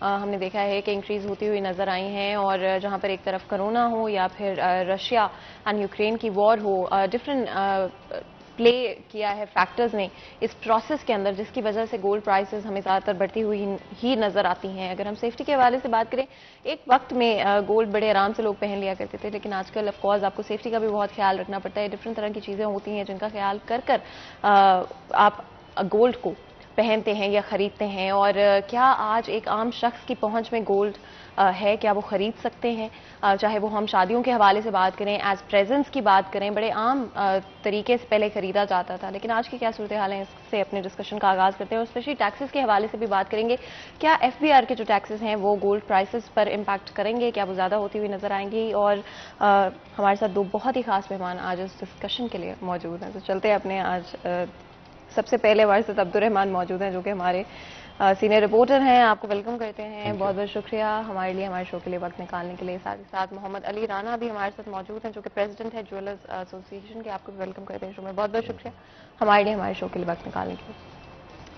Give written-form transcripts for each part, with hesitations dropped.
ہم نے دیکھا ہے کہ انکریز ہوتی ہوئی نظر آئی ہیں, اور جہاں پر ایک طرف کرونا ہو یا پھر رشیا اینڈ یوکرین کی وار ہو, ڈفرینٹ پلے کیا ہے فیکٹرز نے اس پروسیس کے اندر, جس کی وجہ سے گولڈ پرائسز ہمیں زیادہ تر بڑھتی ہوئی ہی نظر آتی ہیں. اگر ہم سیفٹی کے حوالے سے بات کریں, ایک وقت میں گولڈ بڑے آرام سے لوگ پہن لیا کرتے تھے, لیکن آج کل آف کورس آپ کو سیفٹی کا بھی بہت خیال رکھنا پڑتا ہے. ڈفرینٹ طرح کی چیزیں ہوتی ہیں جن کا خیال کر آپ گولڈ کو پہنتے ہیں یا خریدتے ہیں. اور کیا آج ایک عام شخص کی پہنچ میں گولڈ ہے, کیا وہ خرید سکتے ہیں؟ چاہے وہ ہم شادیوں کے حوالے سے بات کریں, ایز پریزنٹس کی بات کریں, بڑے عام طریقے سے پہلے خریدا جاتا تھا, لیکن آج کی کیا صورتحال ہے, اس سے اپنے ڈسکشن کا آغاز کرتے ہیں. اور اسپیشلی ٹیکسز کے حوالے سے بھی بات کریں گے. کیا ایف بی آر کے جو ٹیکسز ہیں وہ گولڈ پرائسز پر امپیکٹ کریں گے, کیا وہ زیادہ ہوتی ہوئی نظر آئیں گی؟ اور ہمارے ساتھ دو بہت ہی خاص مہمان آج اس ڈسکشن کے لیے موجود ہیں. تو چلتے ہیں اپنے آج سب سے پہلے ہمارے ساتھ عبدالرحمان موجود ہیں, جو کہ ہمارے سینئر رپورٹر ہیں. آپ کو ویلکم کرتے ہیں, بہت بہت شکریہ ہمارے لیے, ہمارے شو کے لیے وقت نکالنے کے لیے. ساتھ ہی ساتھ محمد علی رانا بھی ہمارے ساتھ موجود ہیں, جو کہ پریزیڈنٹ ہے جویلرز ایسوسی ایشن کے. آپ کو بھی ویلکم کرتے ہیں شو میں. بہت بہت شکریہ ہمارے لیے, ہمارے شو کے لیے وقت نکالنے کے لیے.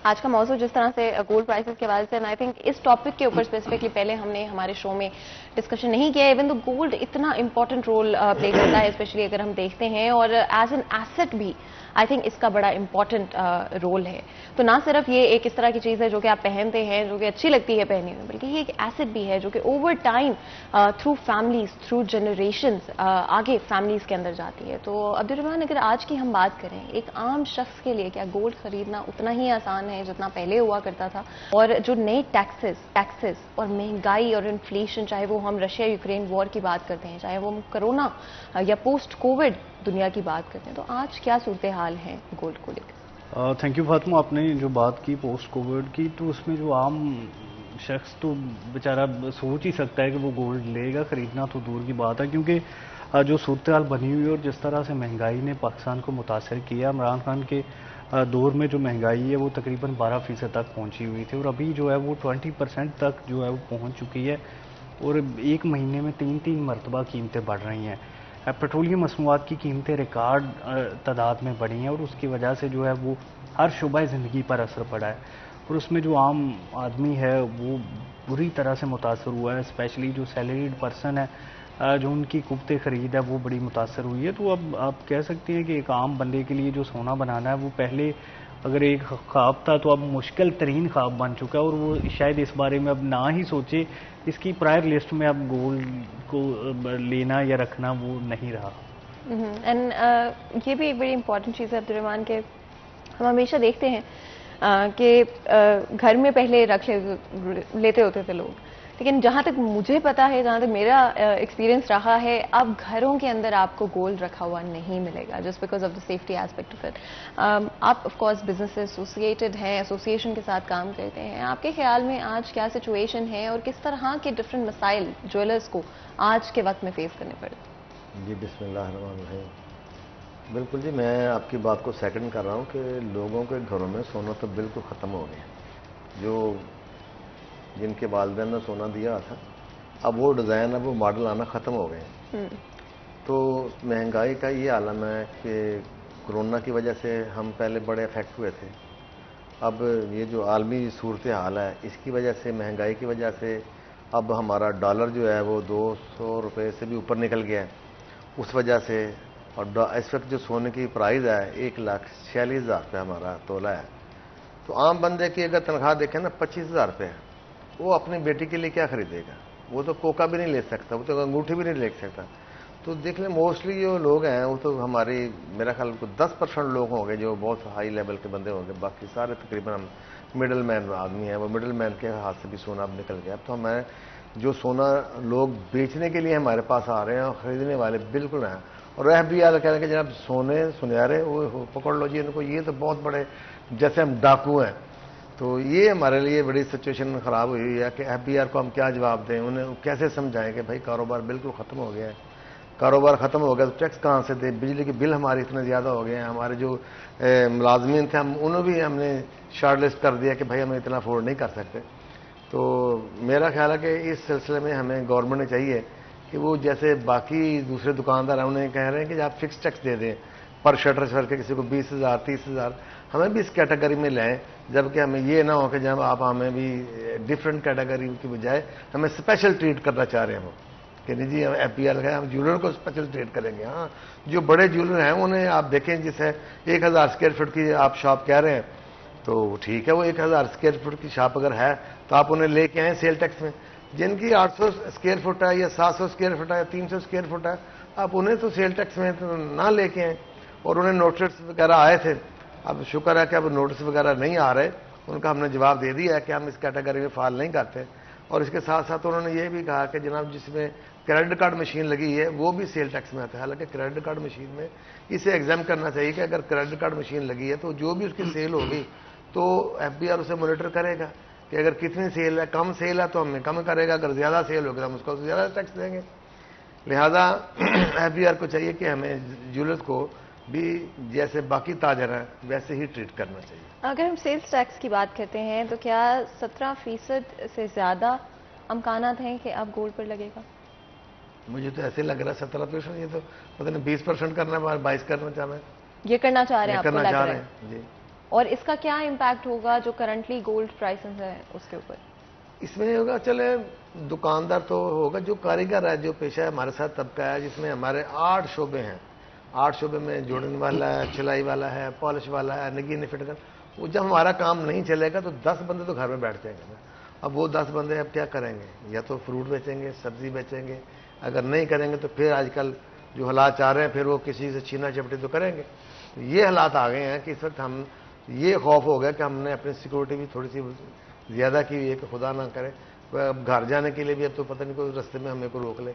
آج کا موضوع جس طرح سے گولڈ پرائسز کے حوالے سے, آئی تھنک اس ٹاپک کے اوپر اسپیسیفکلی پہلے ہم نے ہمارے شو میں ڈسکشن نہیں کیا, ایون تو گولڈ اتنا امپورٹنٹ رول پلے کرتا ہے, اسپیشلی اگر ہم دیکھتے ہیں, اور ایز این ایسٹ بھی آئی تھنک اس کا بڑا امپورٹنٹ رول ہے. تو نہ صرف یہ ایک اس طرح کی چیز ہے جو کہ آپ پہنتے ہیں, جو کہ اچھی لگتی ہے پہننے میں, بلکہ یہ ایک ایسٹ بھی ہے جو کہ over time through families, through generations آگے فیملیز کے اندر جاتی ہے. تو عبدالرحمان, اگر آج کی ہم بات کریں, ایک عام شخص کے لیے کیا گولڈ خریدنا اتنا ہی آسان ہے جتنا پہلے ہوا کرتا تھا؟ اور جو نئے ٹیکسز اور مہنگائی اور انفلیشن, چاہے وہ ہم رشیا یوکرین وار کی بات کرتے ہیں, چاہے وہ ہم کرونا یا پوسٹ کووڈ دنیا کی بات کرتے ہیں, تو آج کیا صورتحال ہے گولڈ کو لے کر؟ Thank you Fatima. آپ نے جو بات کی پوسٹ کووڈ کی, تو اس میں جو عام شخص تو بیچارہ سوچ ہی سکتا ہے کہ وہ گولڈ لے گا, خریدنا تو دور کی بات ہے, کیونکہ جو صورتحال بنی ہوئی اور جس طرح سے مہنگائی نے پاکستان کو متاثر کیا. عمران خان کے دور میں جو مہنگائی ہے وہ تقریباً 12% تک پہنچی ہوئی تھی, اور ابھی جو ہے وہ 20% تک جو ہے وہ پہنچ چکی ہے, اور ایک مہینے میں 3 مرتبہ قیمتیں بڑھ رہی ہیں. پیٹرولیم مصنوعات کی قیمتیں ریکارڈ تعداد میں بڑھی ہیں, اور اس کی وجہ سے جو ہے وہ ہر شعبہ زندگی پر اثر پڑا ہے, اور اس میں جو عام آدمی ہے وہ بری طرح سے متاثر ہوا ہے. اسپیشلی جو سیلریڈ پرسن ہے, جو ان کی قوت خرید ہے وہ بڑی متاثر ہوئی ہے. تو اب آپ کہہ سکتے ہیں کہ ایک عام بندے کے لیے جو سونا بنانا ہے وہ پہلے اگر ایک خواب تھا تو اب مشکل ترین خواب بن چکا ہے, اور وہ شاید اس بارے میں اب نہ ہی سوچے. اس کی پرائر لسٹ میں اب گولڈ کو لینا یا رکھنا وہ نہیں رہا. اینڈ یہ بھی ایک بڑی امپورٹنٹ چیز ہے عبدالرحمان, کہ ہم ہمیشہ دیکھتے ہیں کہ گھر میں پہلے رکھ لیتے ہوتے تھے لوگ, لیکن جہاں تک مجھے پتا ہے, جہاں تک میرا ایکسپیرینس رہا ہے, اب گھروں کے اندر آپ کو گولڈ رکھا ہوا نہیں ملے گا, just because of the safety aspect of it. آپ آف کورس بزنس سے ایسوسیٹڈ ہیں, ایسوسیشن کے ساتھ کام کرتے ہیں. آپ کے خیال میں آج کیا سچویشن ہے, اور کس طرح کے ڈفرینٹ مسائل جویلرز کو آج کے وقت میں فیس کرنے پڑے؟ جی بسم اللہ الرحمن الرحیم. بالکل جی, میں آپ کی بات کو سیکنڈ کر رہا ہوں کہ لوگوں کے گھروں میں سونا تو بالکل ختم ہو گیا. جو جن کے والدین نے سونا دیا تھا, اب وہ ڈیزائن, اب وہ ماڈل آنا ختم ہو گئے ہیں. تو مہنگائی کا یہ عالم ہے کہ کرونا کی وجہ سے ہم پہلے بڑے افیکٹ ہوئے تھے. اب یہ جو عالمی صورتحال ہے, اس کی وجہ سے, مہنگائی کی وجہ سے, اب ہمارا ڈالر جو ہے وہ 200 روپے سے بھی اوپر نکل گیا ہے. اس وجہ سے, اور اس وقت جو سونے کی پرائز ہے 1,46,000 روپے ہمارا تولہ ہے. تو عام بندے کی اگر تنخواہ دیکھیں نا 25,000 روپے ہے, وہ اپنی بیٹی کے لیے کیا خریدے گا؟ وہ تو کوکا بھی نہیں لے سکتا, وہ تو انگوٹھی بھی نہیں لے سکتا. تو دیکھ لیں موسٹلی جو لوگ ہیں وہ تو ہماری, میرا خیال کو 10% لوگ ہوں گے جو بہت ہائی لیول کے بندے ہوں گے. باقی سارے تقریباً ہم مڈل مین آدمی ہیں. وہ مڈل مین کے ہاتھ سے بھی سونا اب نکل گیا. اب تو ہمیں جو سونا لوگ بیچنے کے لیے ہمارے پاس آ رہے ہیں, اور خریدنے والے بالکل ہیں. اور رہ بھی کہہ رہے ہیں کہ جناب سنیارے وہ پکڑ لو جی ان کو, یہ تو بہت بڑے جیسے ہم ڈاکو ہیں. تو یہ ہمارے لیے بڑی سچویشن خراب ہوئی ہے کہ ایف بی آر کو ہم کیا جواب دیں, انہیں کیسے سمجھائیں کہ بھائی کاروبار بالکل ختم ہو گیا ہے. کاروبار ختم ہو گیا تو ٹیکس کہاں سے دے؟ بجلی کے بل ہمارے اتنے زیادہ ہو گئے ہیں. ہمارے جو ملازمین تھے انہوں بھی ہم نے شارٹ لسٹ کر دیا کہ بھائی ہم اتنا افورڈ نہیں کر سکتے. تو میرا خیال ہے کہ اس سلسلے میں ہمیں گورنمنٹ نے چاہیے کہ وہ جیسے باقی دوسرے دکاندار ہیں انہیں کہہ رہے ہیں کہ آپ فکس ٹیکس دے دیں پر شٹر کے, کسی کو 20,000 30,000. ہمیں بھی اس کیٹیگری میں لائیں، جبکہ ہمیں یہ نہ ہو کہ جب آپ ہمیں بھی ڈفرینٹ کیٹیگری کی بجائے ہمیں اسپیشل ٹریٹ کرنا چاہ رہے ہیں کہ نہیں جی ہم ایف پی ایل ہے، ہم جیولر کو اسپیشل ٹریٹ کریں گے. ہاں جو بڑے جیولر ہیں انہیں آپ دیکھیں، جسے 1000 اسکوائر فٹ کی آپ شاپ کہہ رہے ہیں تو ٹھیک ہے، وہ 1000 اسکوائر فٹ کی شاپ اگر ہے تو آپ انہیں لے کے آئیں سیل ٹیکس میں. جن کی 800 اسکوائر فٹ ہے یا 700 اسکوائر فٹ ہے یا 300 اسکوائر فٹ ہے، آپ انہیں تو سیل ٹیکس میں تو نہ لے کے آئیں. اور انہیں نوٹس وغیرہ آئے تھے، اب شکر ہے کہ اب نوٹس وغیرہ نہیں آ رہے، ان کا ہم نے جواب دے دیا ہے کہ ہم اس کیٹیگری میں فال نہیں کرتے. اور اس کے ساتھ ساتھ انہوں نے یہ بھی کہا کہ جناب جس میں کریڈٹ کارڈ مشین لگی ہے وہ بھی سیل ٹیکس میں آتا ہے. حالانکہ کریڈٹ کارڈ مشین میں اسے ایگزام کرنا چاہیے کہ اگر کریڈٹ کارڈ مشین لگی ہے تو جو بھی اس کی سیل ہوگی تو ایف بی آر اسے مانیٹر کرے گا کہ اگر کتنی سیل ہے، کم سیل ہے تو ہمیں کم کرے گا، اگر زیادہ سیل ہوگی تو ہم اس کو زیادہ ٹیکس دیں گے. لہذا ایف بی آر کو چاہیے کہ ہمیں جیولرز کو بھی جیسے باقی تاجر ہیں ویسے ہی ٹریٹ کرنا چاہیے. اگر ہم سیلز ٹیکس کی بات کرتے ہیں تو کیا 17% سے زیادہ امکانات ہیں کہ اب گولڈ پر لگے گا؟ مجھے تو ایسے لگ رہا ہے 17%، یہ تو پتہ نہیں 20% کرنا ہے، 22 کرنا چاہ رہے ہیں، یہ کرنا چاہ رہے ہیں، آپ کو کرنا لگ چاہ رہا رہے ہے. ہیں جی. اور اس کا کیا امپیکٹ ہوگا جو کرنٹلی گولڈ پرائسز ہیں اس کے اوپر؟ اس میں ہوگا، چلے دکاندار تو ہوگا، جو کاریگر ہے، جو پیشہ ہے ہمارے ساتھ طبقہ ہے، جس میں ہمارے 8 شعبے ہیں. 8 شعبے میں جوڑن والا ہے، چلائی والا ہے، پالش والا ہے، نگین فٹ کر. وہ جب ہمارا کام نہیں چلے گا تو 10 بندے تو گھر میں بیٹھ جائیں گے. اب وہ 10 بندے اب کیا کریں گے؟ یا تو فروٹ بیچیں گے، سبزی بیچیں گے. اگر نہیں کریں گے تو پھر آج کل جو حالات چاہ رہے ہیں پھر وہ کسی سے چھینا چپٹی تو کریں گے. یہ حالات آ گئے ہیں کہ اس وقت ہم یہ خوف ہو گیا کہ ہم نے اپنی سیکورٹی بھی تھوڑی سی زیادہ کی ہوئی ہے کہ خدا نہ کرے اب گھر جانے کے لیے بھی اب تو پتہ نہیں کوئی رستے میں ہمیں کو روک لے.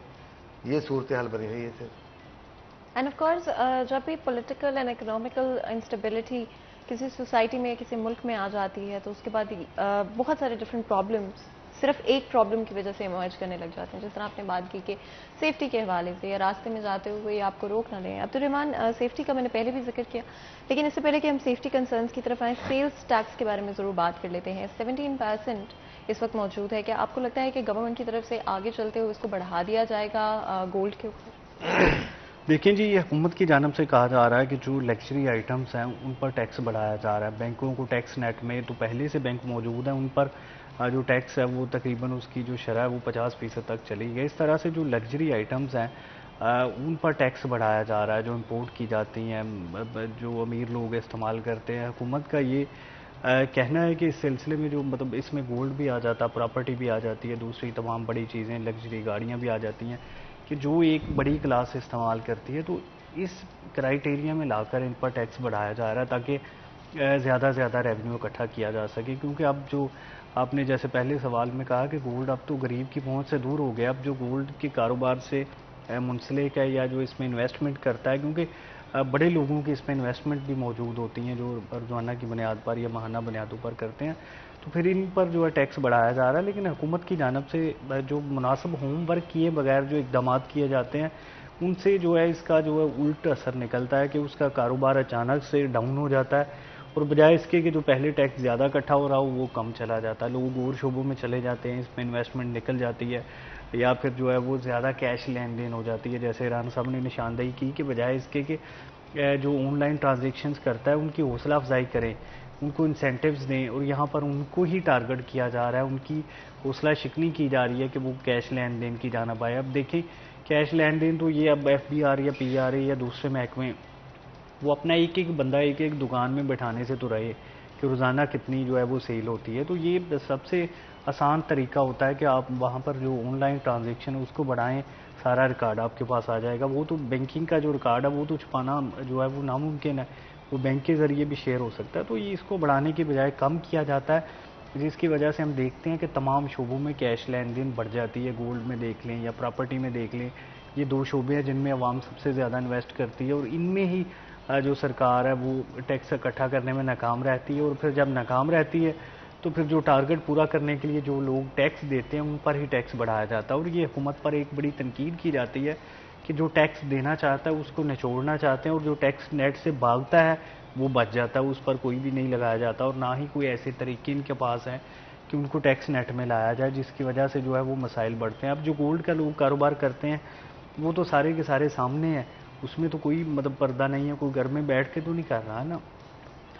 یہ صورتحال بنی ہوئی ہے. اینڈ آف کورس جب بھی پولیٹیکل اینڈ اکنامیکل انسٹیبلٹی کسی سوسائٹی میں، کسی ملک میں آ جاتی ہے تو اس کے بعد بہت سارے ڈفرینٹ پرابلمس صرف ایک پرابلم کی وجہ سے ایمرج کرنے لگ جاتے ہیں. جس طرح آپ نے بات کی کہ سیفٹی کے حوالے سے یا راستے میں جاتے ہوئے آپ کو روک نہ لیں. عبدالرحمان، سیفٹی کا میں نے پہلے بھی ذکر کیا، لیکن اس سے پہلے کہ ہم سیفٹی کنسرنس کی طرف آئیں، سیلز ٹیکس کے بارے میں ضرور بات کر لیتے ہیں. 17% اس وقت موجود ہے. کیا آپ کو لگتا ہے کہ گورنمنٹ کی طرف سے آگے چلتے ہوئے اس کو بڑھا دیا جائے گا گولڈ کے اوپر؟ دیکھیں جی، یہ حکومت کی جانب سے کہا جا رہا ہے کہ جو لیکچری آئٹمس ہیں ان پر ٹیکس بڑھایا جا رہا ہے. بینکوں کو ٹیکس نیٹ میں تو پہلے سے بینک موجود ہیں، ان پر جو ٹیکس ہے وہ تقریباً اس کی جو شرح ہے وہ 50% تک چلی گئی. اس طرح سے جو لگژری آئٹمس ہیں ان پر ٹیکس بڑھایا جا رہا ہے، جو امپورٹ کی جاتی ہیں، جو امیر لوگ استعمال کرتے ہیں. حکومت کا یہ کہنا ہے کہ اس سلسلے میں جو مطلب اس میں گولڈ بھی آ جاتا ہے، پراپرٹی بھی آ جاتی ہے، دوسری تمام بڑی چیزیں، لگژری گاڑیاں بھی آ جاتی ہیں کہ جو ایک بڑی کلاس استعمال کرتی ہے. تو اس کرائیٹیریا میں لا کر ان پر ٹیکس بڑھایا جا رہا ہے تاکہ زیادہ زیادہ ریونیو اکٹھا کیا جا سکے. کیونکہ اب جو آپ نے جیسے پہلے سوال میں کہا کہ گولڈ اب تو غریب کی پہنچ سے دور ہو گیا. اب جو گولڈ کے کاروبار سے منسلک ہے یا جو اس میں انویسٹمنٹ کرتا ہے، کیونکہ بڑے لوگوں کی اس میں انویسٹمنٹ بھی موجود ہوتی ہیں جو روزانہ کی بنیاد پر یا ماہانہ بنیادوں پر کرتے ہیں، تو پھر ان پر جو ہے ٹیکس بڑھایا جا رہا ہے. لیکن حکومت کی جانب سے جو مناسب ہوم ورک کیے بغیر جو اقدامات کیے جاتے ہیں ان سے جو ہے اس کا جو ہے الٹ اثر نکلتا ہے کہ اس کا کاروبار اچانک سے ڈاؤن ہو جاتا ہے، اور بجائے اس کے کہ جو پہلے ٹیکس زیادہ اکٹھا ہو رہا ہو وہ کم چلا جاتا ہے. لوگ اور شعبوں میں چلے جاتے ہیں، اس میں انویسٹمنٹ نکل جاتی ہے، یا پھر جو ہے وہ زیادہ کیش لین دین ہو جاتی ہے. جیسے رانا صاحب نے نشاندہی کی کہ بجائے اس کے کہ جو آن لائن ٹرانزیکشنز کرتا ہے ان کی حوصلہ افزائی کریں، ان کو انسینٹیوز دیں، اور یہاں پر ان کو ہی ٹارگٹ کیا جا رہا ہے، ان کی حوصلہ شکنی کی جا رہی ہے کہ وہ کیش لین دین کی جانب آئے. اب دیکھیں کیش لین دین تو یہ اب ایف بی آر یا پی آر اے یا دوسرے محکمے وہ اپنا ایک ایک بندہ ایک ایک دکان میں بٹھانے سے تو رہے کہ روزانہ کتنی جو ہے وہ سیل ہوتی ہے. تو یہ سب سے آسان طریقہ ہوتا ہے کہ آپ وہاں پر جو آن لائن ٹرانزیکشن ہے اس کو بڑھائیں، سارا ریکارڈ آپ کے پاس آ جائے گا. وہ تو بینکنگ کا جو ریکارڈ ہے وہ تو چھپانا جو ہے وہ ناممکن ہے، وہ بینک کے ذریعے بھی شیئر ہو سکتا ہے. تو یہ اس کو بڑھانے کی بجائے کم کیا جاتا ہے، جس کی وجہ سے ہم دیکھتے ہیں کہ تمام شعبوں میں کیش لین دین بڑھ جاتی ہے. گولڈ میں دیکھ لیں یا پراپرٹی میں دیکھ لیں، یہ 2 شعبے ہیں جن میں عوام سب سے زیادہ انویسٹ کرتی ہے، اور ان میں ہی جو سرکار ہے وہ ٹیکس اکٹھا کرنے میں ناکام رہتی ہے. اور پھر جب ناکام رہتی ہے تو پھر جو ٹارگٹ پورا کرنے کے لیے جو لوگ ٹیکس دیتے ہیں ان پر ہی ٹیکس بڑھایا جاتا ہے. اور یہ حکومت پر ایک بڑی تنقید کی جاتی ہے کہ جو ٹیکس دینا چاہتا ہے اس کو نچوڑنا چاہتے ہیں، اور جو ٹیکس نیٹ سے بھاگتا ہے وہ بچ جاتا ہے، اس پر کوئی بھی نہیں لگایا جاتا. اور نہ ہی کوئی ایسے طریقے ان کے پاس ہیں کہ ان کو ٹیکس نیٹ میں لایا جائے، جس کی وجہ سے جو ہے وہ مسائل بڑھتے ہیں. اب جو گولڈ کا لوگ کاروبار کرتے ہیں وہ تو سارے کے سارے سامنے ہیں، اس میں تو کوئی مطلب پردہ نہیں ہے، کوئی گھر میں بیٹھ کے تو نہیں کر رہا ہے نا.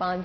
5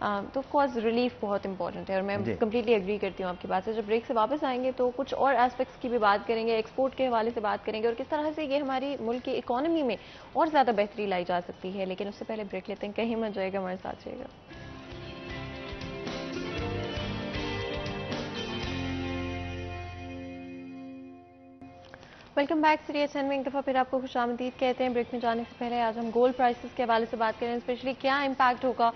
تو آف کورس ریلیف بہت امپورٹنٹ ہے اور میں کمپلیٹلی ایگری کرتی ہوں آپ کی بات سے. جب بریک سے واپس آئیں گے تو کچھ اور اسپیکٹس کی بھی بات کریں گے, ایکسپورٹ کے حوالے سے بات کریں گے اور کس طرح سے یہ ہماری ملک کی اکانومی میں اور زیادہ بہتری لائی جا سکتی ہے. لیکن اس سے پہلے بریک لیتے ہیں, کہیں مت جائے گا, ہمارے ساتھ رہے گا. ویلکم بیک سری ایچ این میں ایک دفعہ پھر آپ کو خوش آمدید کہتے ہیں. بریک میں جانے سے پہلے آج ہم گولڈ پرائسز کے حوالے سے بات کریں, اسپیشلی کیا امپیکٹ ہوگا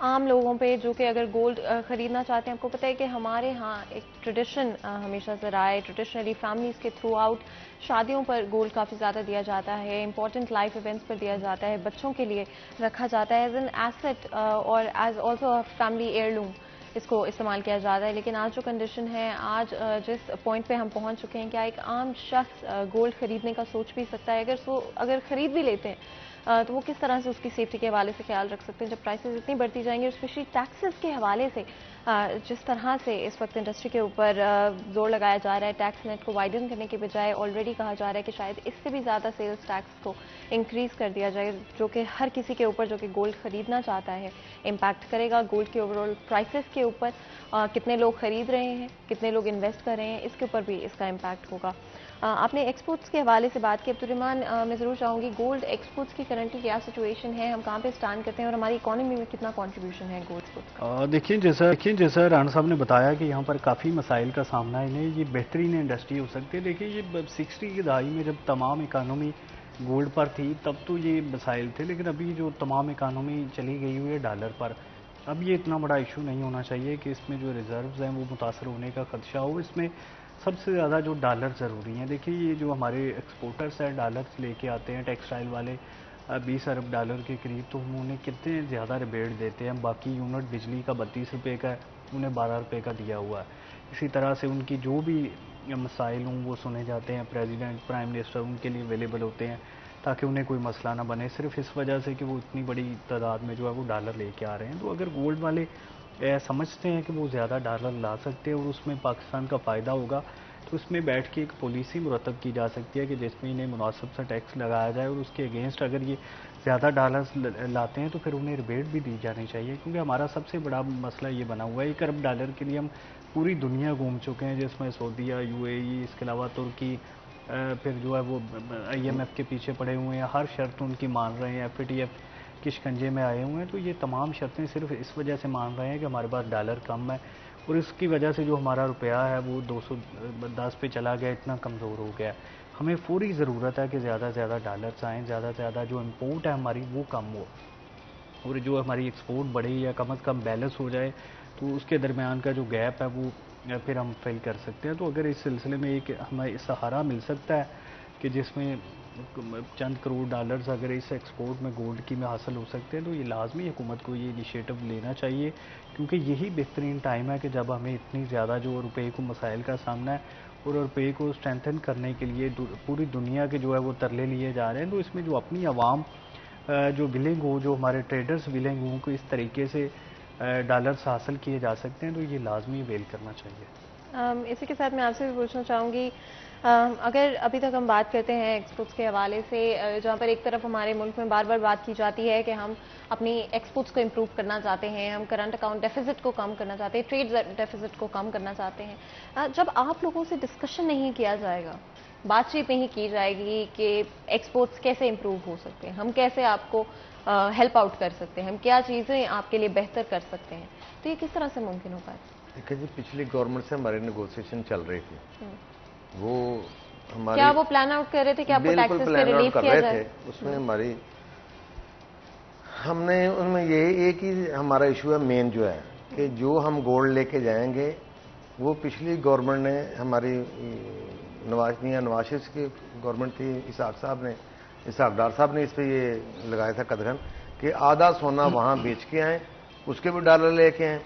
عام لوگوں پہ جو کہ اگر گولڈ خریدنا چاہتے ہیں. آپ کو پتہ ہے کہ ہمارے ہاں ایک ٹریڈیشن ہمیشہ سے رہا ہے, ٹریڈیشنلی فیملیز کے تھرو آؤٹ شادیوں پر گولڈ کافی زیادہ دیا جاتا ہے, امپورٹنٹ لائف ایونٹس پر دیا جاتا ہے, بچوں کے لیے رکھا جاتا ہے ایز این ایسٹ اور ایز آلسو فیملی ایئرلوم اس کو استعمال کیا جاتا ہے. لیکن آج جو کنڈیشن ہے, آج جس پوائنٹ پہ ہم پہنچ چکے ہیں, کیا ایک عام شخص گولڈ خریدنے کا سوچ بھی سکتا ہے؟ اگر خرید بھی لیتے ہیں تو وہ کس طرح سے اس کی سیفٹی کے حوالے سے خیال رکھ سکتے ہیں جب پرائسز اتنی بڑھتی جائیں گی, اور اسپیشلی ٹیکسز کے حوالے سے جس طرح سے اس وقت انڈسٹری کے اوپر زور لگایا جا رہا ہے, ٹیکس نیٹ کو وائڈن کرنے کے بجائے آلریڈی کہا جا رہا ہے کہ شاید اس سے بھی زیادہ سیلز ٹیکس کو انکریز کر دیا جائے, جو کہ ہر کسی کے اوپر جو کہ گولڈ خریدنا چاہتا ہے امپیکٹ کرے گا. گولڈ کے اوور آل پرائسز کے اوپر کتنے لوگ خرید رہے ہیں, کتنے لوگ انویسٹ کر رہے ہیں, اس کے اوپر بھی اس کا امپیکٹ ہوگا. آپ نے ایکسپورٹس کے حوالے سے بات کی. عبدالرحمان, میں ضرور چاہوں گی گولڈ ایکسپورٹس کی کرنٹلی کیا سچویشن ہے, ہم کہاں پہ اسٹینڈ کرتے ہیں اور ہماری اکانومی میں کتنا کنٹریبیوشن ہے گولڈ کا؟ دیکھیں جیسا رانا صاحب نے بتایا کہ یہاں پر کافی مسائل کا سامنا ہے, انہیں یہ بہترین انڈسٹری ہو سکتی ہے. دیکھیں یہ 60 کی دہائی میں جب تمام اکانومی گولڈ پر تھی تب تو یہ مسائل تھے, لیکن ابھی جو تمام اکانومی چلی گئی ہوئی ہے ڈالر پر, اب یہ اتنا بڑا ایشو نہیں ہونا چاہیے کہ اس میں جو ریزروز ہیں وہ متاثر ہونے کا خدشہ ہو. اس میں سب سے زیادہ جو ڈالر ضروری ہیں. دیکھیے یہ جو ہمارے ایکسپورٹرس ہیں ڈالرز لے کے آتے ہیں, ٹیکسٹائل والے 20 ارب ڈالر کے قریب, تو ہم انہیں کتنے زیادہ ریبیٹ دیتے ہیں. باقی یونٹ بجلی کا 32 روپے کا ہے, انہیں 12 روپے کا دیا ہوا ہے. اسی طرح سے ان کی جو بھی مسائل ہوں وہ سنے جاتے ہیں, پریزیڈنٹ پرائم منسٹر ان کے لیے اویلیبل ہوتے ہیں تاکہ انہیں کوئی مسئلہ نہ بنے, صرف اس وجہ سے کہ وہ اتنی بڑی تعداد میں جو ہے وہ ڈالر لے کے آ رہے ہیں. تو اگر گولڈ والے سمجھتے ہیں کہ وہ زیادہ ڈالر لا سکتے ہیں اور اس میں پاکستان کا فائدہ ہوگا, تو اس میں بیٹھ کے ایک پالیسی مرتب کی جا سکتی ہے کہ جس میں انہیں مناسب سا ٹیکس لگایا جائے, اور اس کے اگینسٹ اگر یہ زیادہ ڈالرز لاتے ہیں تو پھر انہیں ریبیٹ بھی دی جانی چاہیے. کیونکہ ہمارا سب سے بڑا مسئلہ یہ بنا ہوا ہے, 1 ارب ڈالر کے لیے ہم پوری دنیا گھوم چکے ہیں, جس میں سعودیہ, UAE, اس کے علاوہ ترکی, پھر جو ہے وہ IMF کے پیچھے پڑے ہوئے ہیں, ہر شرط ان کی مان رہے ہیں, FATF کے شکنجے میں آئے ہوئے ہیں. تو یہ تمام شرطیں صرف اس وجہ سے مان رہے ہیں کہ ہمارے پاس ڈالر کم ہے, اور اس کی وجہ سے جو ہمارا روپیہ ہے وہ 210 پہ چلا گیا, اتنا کمزور ہو گیا. ہمیں فوری ضرورت ہے کہ زیادہ سے زیادہ ڈالرز آئیں, زیادہ سے زیادہ جو امپورٹ ہے ہماری وہ کم ہو, اور جو ہماری ایکسپورٹ بڑھے یا کم از کم بیلنس ہو جائے, تو اس کے درمیان کا جو گیپ ہے وہ پھر ہم فل کر سکتے ہیں. تو اگر اس سلسلے میں ایک ہمیں سہارا مل سکتا ہے کہ جس میں چند کروڑ ڈالرز اگر اس ایکسپورٹ میں گولڈ کی میں حاصل ہو سکتے ہیں, تو یہ لازمی حکومت کو یہ انیشیٹو لینا چاہیے, کیونکہ یہی بہترین ٹائم ہے کہ جب ہمیں اتنی زیادہ جو روپے کو مسائل کا سامنا ہے, اور روپے کو اسٹرینتھن کرنے کے لیے پوری دنیا کے جو ہے وہ ترلے لیے جا رہے ہیں. تو اس میں جو اپنی عوام جو ولنگ ہو, جو ہمارے ٹریڈرز ولنگ ہوں کہ اس طریقے سے ڈالرز حاصل کیے جا سکتے ہیں, تو یہ لازمی ویل کرنا چاہیے. اسی کے ساتھ میں آپ سے بھی پوچھنا چاہوں گی, اگر ابھی تک ہم بات کرتے ہیں ایکسپورٹس کے حوالے سے, جہاں پر ایک طرف ہمارے ملک میں بار بار بات کی جاتی ہے کہ ہم اپنی ایکسپورٹس کو امپروو کرنا چاہتے ہیں, ہم کرنٹ اکاؤنٹ ڈیفیزٹ کو کم کرنا چاہتے ہیں, ٹریڈ ڈیفیزٹ کو کم کرنا چاہتے ہیں, جب آپ لوگوں سے ڈسکشن نہیں کیا جائے گا, بات چیت نہیں کی جائے گی کہ ایکسپورٹس کیسے امپروو ہو سکتے ہیں, ہم کیسے آپ کو ہیلپ آؤٹ کر سکتے ہیں, ہم کیا چیزیں آپ کے لیے بہتر کر سکتے ہیں, تو یہ کس طرح سے ممکن ہو پائے؟ دیکھیں جی, پچھلی گورنمنٹ سے ہماری نیگوسیشن چل رہی تھی, وہ ہماری کیا وہ پلان آؤٹ کر رہے تھے کہ آپ کو ٹیکسز پہ ریلیف کیا جائے؟ اس میں ہماری ہم نے ان میں یہی ایک ہی ہمارا ایشو ہے مین جو ہے کہ جو ہم گولڈ لے کے جائیں گے, وہ پچھلی گورنمنٹ نے ہماری نواز شریف کی گورنمنٹ تھی, اسحاق ڈار صاحب نے اس پہ یہ لگایا تھا قدغن کہ آدھا سونا وہاں بیچ کے آئیں, اس کے بھی ڈالر لے کے آئیں.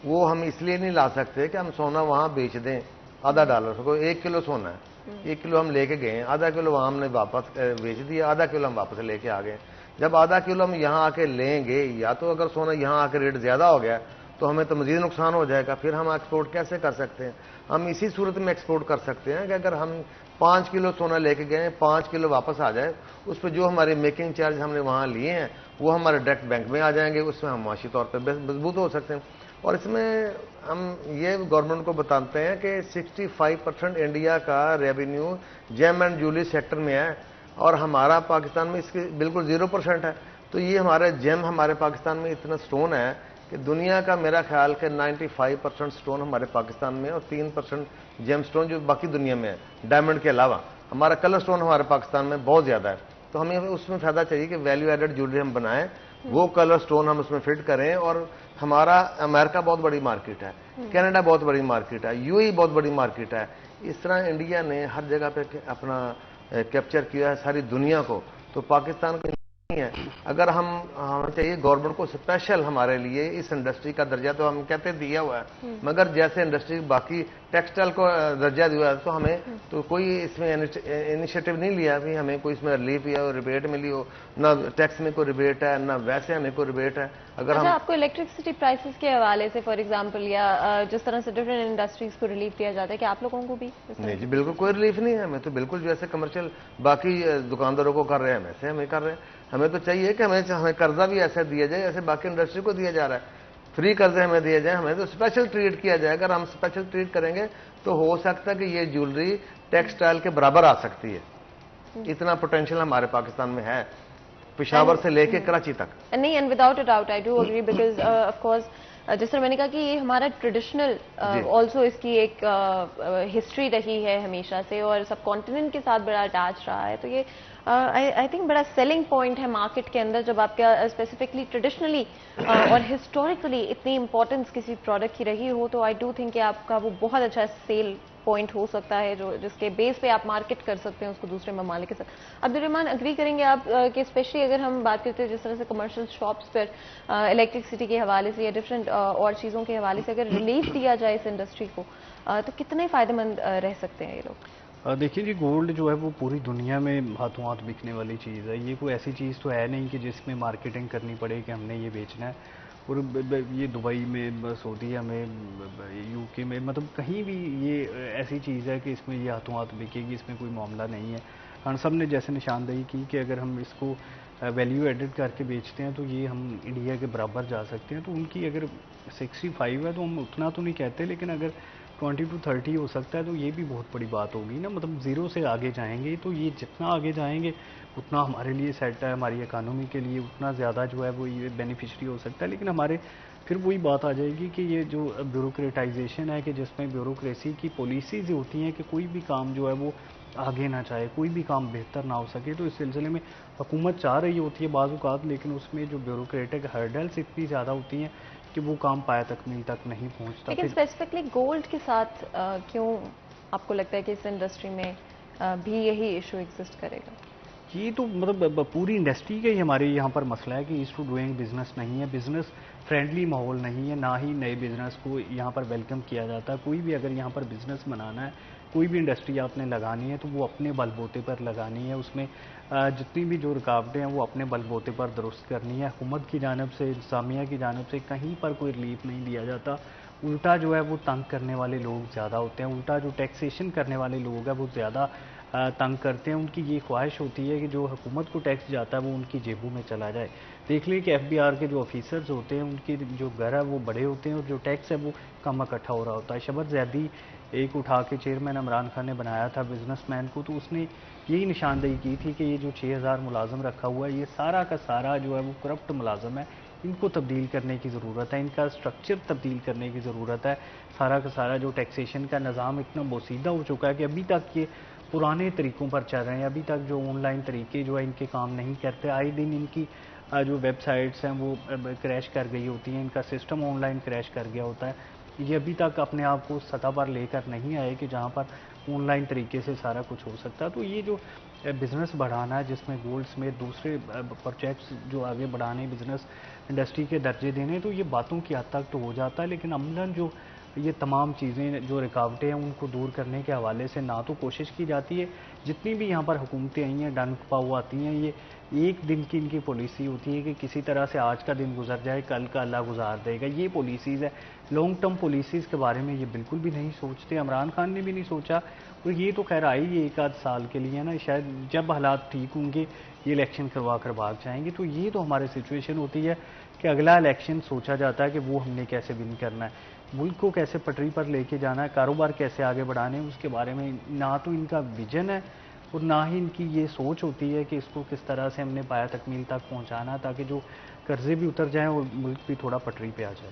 وہ ہم اس لیے نہیں لا سکتے کہ ہم سونا وہاں بیچ دیں آدھا ڈالر کو, 1 کلو سونا ہے, 1 کلو ہم لے کے گئے ہیں, آدھا کلو وہاں ہم نے واپس بیچ دیا, آدھا کلو ہم واپس لے کے آ گئے. جب آدھا کلو ہم یہاں آ کے لیں گے, یا تو اگر سونا یہاں آ کے ریٹ زیادہ ہو گیا تو ہمیں تو مزید نقصان ہو جائے گا. پھر ہم ایکسپورٹ کیسے کر سکتے ہیں؟ ہم اسی صورت میں ایکسپورٹ کر سکتے ہیں کہ اگر ہم 5 کلو سونا لے کے گئے 5 کلو واپس آ جائے, اس پہ جو ہمارے میکنگ چارج ہم نے وہاں لیے ہیں وہ ہمارے ڈائریکٹ بینک میں آ جائیں گے, اس میں ہم معاشی طور پہ مضبوط ہو سکتے ہیں. اور اس میں ہم یہ گورنمنٹ کو بتاتے ہیں کہ 65% انڈیا کا revenue gem and jewellery sector میں ہے, اور ہمارا پاکستان میں اس کی بالکل 0% ہے. تو یہ ہمارے جیم ہمارے پاکستان میں اتنا سٹون ہے کہ دنیا کا میرا خیال کہ 95% سٹون ہمارے پاکستان میں, اور 3% جیم سٹون جو باقی دنیا میں ہے ڈائمنڈ کے علاوہ. ہمارا کلر سٹون ہمارے پاکستان میں بہت زیادہ ہے. تو ہمیں اس میں فائدہ چاہیے کہ ویلیو ایڈڈ جویلری ہم بنائیں, وہ کلر سٹون ہم اس میں فٹ کریں. اور ہمارا امریکہ بہت بڑی مارکیٹ ہے, کینیڈا بہت بڑی مارکیٹ ہے, یو اے بہت بڑی مارکیٹ ہے. اس طرح انڈیا نے ہر جگہ پہ اپنا کیپچر کیا ہے ساری دنیا کو. تو پاکستان کو نہیں ہے. اگر ہمیں چاہیے گورنمنٹ کو اسپیشل ہمارے لیے اس انڈسٹری کا درجہ تو ہم کہتے دیا ہوا ہے, مگر جیسے انڈسٹری باقی ٹیکسٹائل کو درجہ دیا ہے تو ہمیں تو کوئی اس میں انیشیٹو نہیں لیا بھی ہمیں کوئی اس میں ریلیف یا ریبیٹ ملی ہو. نہ ٹیکس میں کوئی ریبیٹ ہے, نہ ویسے ہمیں کوئی ریبیٹ ہے. اگر اچھا, آپ کو الیکٹرسٹی پرائسز کے حوالے سے فار ایگزامپل یا جس طرح سے ڈفرینٹ انڈسٹریز کو ریلیف دیا جاتا ہے کہ آپ لوگوں کو بھی؟ نہیں جی, بالکل کوئی ریلیف نہیں ہے ہمیں تو. بالکل جو ایسے کمرشل باقی دکانداروں کو کر رہے ہیں ویسے ہمیں کر رہے ہیں. ہمیں تو چاہیے کہ ہمیں قرضہ بھی ایسا دیا جائے جیسے باقی انڈسٹری کو دیا جا رہا ہے. فری قرضے ہمیں دیے جائیں, ہمیں تو اسپیشل ٹریٹ کیا جائے. اگر ہم اسپیشل ٹریٹ کریں گے تو ہو سکتا ہے کہ یہ جیولری ٹیکسٹائل کے برابر آ سکتی ہے. اتنا پوٹینشیل ہمارے پاکستان میں ہے, پشاور سے لے کے کراچی تک. نہیں, and without a doubt I do agree because of course جس طرح میں نے کہا کہ یہ ہمارا ٹریڈیشنل آلسو اس کی ایک ہسٹری رہی ہے ہمیشہ سے, اور سب کانٹیننٹ کے ساتھ بڑا اٹیچ رہا ہے. تو یہ آئی تھنک بڑا سیلنگ پوائنٹ ہے مارکیٹ کے اندر جب آپ کا اسپیسیفکلی ٹریڈیشنلی اور ہسٹوریکلی اتنی امپورٹنس کسی پروڈکٹ کی رہی ہو. تو آئی ڈو تھنک کہ آپ کا وہ بہت اچھا سیل پوائنٹ ہو سکتا ہے جس کے بیس پہ آپ مارکیٹ کر سکتے ہیں اس کو دوسرے ممالک کے ساتھ. عبدالرحمان, اگری کریں گے آپ کہ اسپیشلی اگر ہم بات کرتے ہیں جس طرح سے کمرشل شاپس پر الیکٹرسٹی کے حوالے سے یا ڈفرینٹ اور چیزوں کے حوالے سے اگر ریلیف دیا جائے اس انڈسٹری کو تو کتنے فائدہ مند رہ سکتے ہیں یہ لوگ؟ دیکھیے جی, گولڈ جو ہے وہ پوری دنیا میں ہاتھوں ہاتھ بکنے والی چیز ہے. یہ کوئی ایسی چیز تو ہے نہیں کہ جس میں مارکیٹنگ کرنی پڑے کہ ہم نے یہ بیچنا ہے. اور یہ دبئی میں, سعودیہ میں, یو کے میں, مطلب کہیں بھی یہ ایسی چیز ہے کہ اس میں یہ ہاتھوں ہاتھ بکے گی, اس میں کوئی معاملہ نہیں ہے. ہم سب نے جیسے نشاندہی کی کہ اگر ہم اس کو ویلیو ایڈڈ کر کے بیچتے ہیں تو یہ ہم انڈیا کے برابر جا سکتے ہیں. تو ان کی اگر 65 ہے تو ہم اتنا تو نہیں کہتے, لیکن اگر 20 to 30 ہو سکتا ہے تو یہ بھی بہت بڑی بات ہوگی نا. مطلب زیرو سے آگے جائیں گے تو یہ جتنا آگے جائیں گے اتنا ہمارے لیے سیٹ ہے, ہماری اکانومی کے لیے اتنا زیادہ جو ہے وہ یہ بینیفیشری ہو سکتا ہے. لیکن ہمارے پھر وہی بات آ جائے گی کہ یہ جو بیوروکریٹائزیشن ہے کہ جس میں بیوروکریسی کی پالیسیز ہوتی ہیں کہ کوئی بھی کام جو ہے وہ آگے نہ چاہے, کوئی بھی کام بہتر نہ ہو سکے. تو اس سلسلے میں حکومت چاہ رہی ہوتی ہے بعض اوقات, لیکن اس میں جو بیوروکریٹک ہرڈلس اتنی زیادہ ہوتی ہیں کہ وہ کام پایا تکمیل تک نہیں پہنچتا. لیکن اسپیسیفکلی گولڈ کے ساتھ کیوں آپ کو لگتا ہے کہ اس انڈسٹری میں بھی یہی ایشو ایگزسٹ کرے گا؟ یہ تو مطلب پوری انڈسٹری کا ہی ہمارے یہاں پر مسئلہ ہے کہ ایز ٹو ڈوئنگ بزنس نہیں ہے, بزنس فرینڈلی ماحول نہیں ہے, نہ ہی نئے بزنس کو یہاں پر ویلکم کیا جاتا ہے. کوئی بھی اگر یہاں پر بزنس بنانا ہے, کوئی بھی انڈسٹری آپ نے لگانی ہے تو وہ اپنے بل بوتے پر لگانی ہے. اس میں جتنی بھی جو رکاوٹیں ہیں وہ اپنے بل بوتے پر درست کرنی ہے. حکومت کی جانب سے, انتظامیہ کی جانب سے کہیں پر کوئی ریلیف نہیں دیا جاتا. الٹا جو ہے وہ تنگ کرنے والے لوگ زیادہ ہوتے ہیں, الٹا جو ٹیکسیشن کرنے والے لوگ ہیں وہ زیادہ تنگ کرتے ہیں. ان کی یہ خواہش ہوتی ہے کہ جو حکومت کو ٹیکس جاتا ہے وہ ان کی جیبوں میں چلا جائے. دیکھ لیں کہ ایف بی آر کے جو آفیسرز ہوتے ہیں ان کے جو گھر ہے وہ بڑے ہوتے ہیں اور جو ٹیکس ہے وہ کم اکٹھا ہو رہا ہوتا ہے. شبر زیدی ایک اٹھا کے چیئرمین عمران خان نے بنایا تھا بزنس مین کو, تو اس نے یہی نشاندہی کی تھی کہ یہ جو 6000 ملازم رکھا ہوا ہے یہ سارا کا سارا جو ہے وہ کرپٹ ملازم ہے. ان کو تبدیل کرنے کی ضرورت ہے, ان کا اسٹرکچر تبدیل کرنے کی ضرورت ہے. سارا کا سارا جو ٹیکسیشن کا نظام اتنا بوسیدہ ہو چکا ہے کہ ابھی تک یہ پرانے طریقوں پر چل رہے ہیں. ابھی تک جو آن لائن طریقے جو ہے ان کے کام نہیں کرتے. آئے دن ان کی جو ویب سائٹس ہیں وہ کریش کر گئی ہوتی ہیں, ان کا سسٹم آن لائن کریش کر گیا ہوتا ہے. یہ ابھی تک اپنے آپ کو سطح پر لے کر نہیں آئے کہ جہاں پر آن لائن طریقے سے سارا کچھ ہو سکتا ہے. تو یہ جو بزنس بڑھانا ہے جس میں گولڈ سمیت دوسرے پروجیکٹس جو آگے بڑھانے, بزنس انڈسٹری کے درجے دینے, تو یہ باتوں کی حد تک تو ہو جاتا ہے, لیکن عملاً جو یہ تمام چیزیں جو رکاوٹیں ہیں ان کو دور کرنے کے حوالے سے نہ تو کوشش کی جاتی ہے. جتنی بھی یہاں پر حکومتیں آئی ہیں ڈن پاؤ آتی ہیں, یہ ایک دن کی ان کی پالیسی ہوتی ہے کہ کسی طرح سے آج کا دن گزر جائے, کل کا اللہ گزار دے گا. یہ پالیسیز ہے. لانگ ٹرم پالیسیز کے بارے میں یہ بالکل بھی نہیں سوچتے. عمران خان نے بھی نہیں سوچا, اور یہ تو خیر آئی یہ ایک آدھ سال کے لیے نا, شاید جب حالات ٹھیک ہوں گے یہ الیکشن کروا کر بھاگ جائیں گے. تو یہ تو ہمارے سچویشن ہوتی ہے کہ اگلا الیکشن سوچا جاتا ہے کہ وہ ہم نے کیسے ون کرنا ہے, ملک کو کیسے پٹری پر لے کے جانا ہے, کاروبار کیسے آگے بڑھانے ہیں. اس کے بارے میں نہ تو ان کا ویژن ہے اور نہ ہی ان کی یہ سوچ ہوتی ہے کہ اس کو کس طرح سے ہم نے پایا تکمیل تک پہنچانا تاکہ جو قرضے بھی اتر جائیں اور ملک بھی تھوڑا پٹری پہ آ جائے.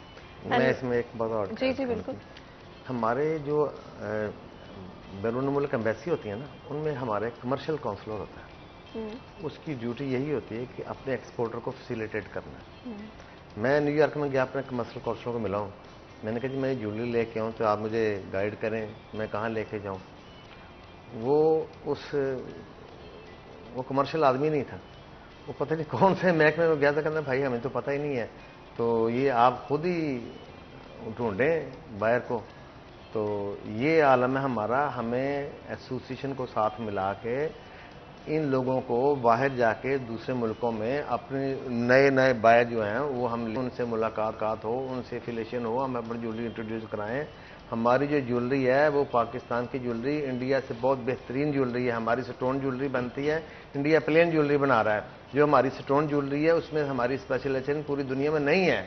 میں اس میں ایک بات اور جی جی بالکل. ہمارے جو بیرون ملک ایمبیسی ہوتی ہیں نا, ان میں ہمارے کمرشل کونسلر ہوتا ہے. اس کی ڈیوٹی یہی ہوتی ہے کہ اپنے ایکسپورٹر کو فیسیلیٹیٹ کرنا. میں نیو یارک میں گیا, اپنے کمرشل کونسلر کو ملا ہوں. میں نے کہا جی میں جیولری لے کے آؤں تو آپ مجھے گائیڈ کریں, میں کہاں لے کے جاؤں. وہ کمرشل آدمی نہیں تھا, وہ پتہ نہیں کون سے محکمے میں گیا تھا. کہنا بھائی ہمیں تو پتہ ہی نہیں ہے, تو یہ آپ خود ہی ڈھونڈیں بائر کو. تو یہ عالم ہے ہمارا. ہمیں ایسوسیشن کو ساتھ ملا کے ان لوگوں کو باہر جا کے دوسرے ملکوں میں اپنے نئے بائر جو ہیں وہ ہم ان سے ملاقات ہو, ان سے افیلیشن ہو, ہم اپنی جیولری انٹروڈیوس کرائیں. ہماری جو جیولری ہے وہ پاکستان کی جیولری انڈیا سے بہت بہترین جیولری ہے. ہماری سٹون جیولری بنتی ہے, انڈیا پلین جیولری بنا رہا ہے. جو ہماری سٹون جیولری ہے اس میں ہماری اسپیشلائزیشن پوری دنیا میں نہیں ہے.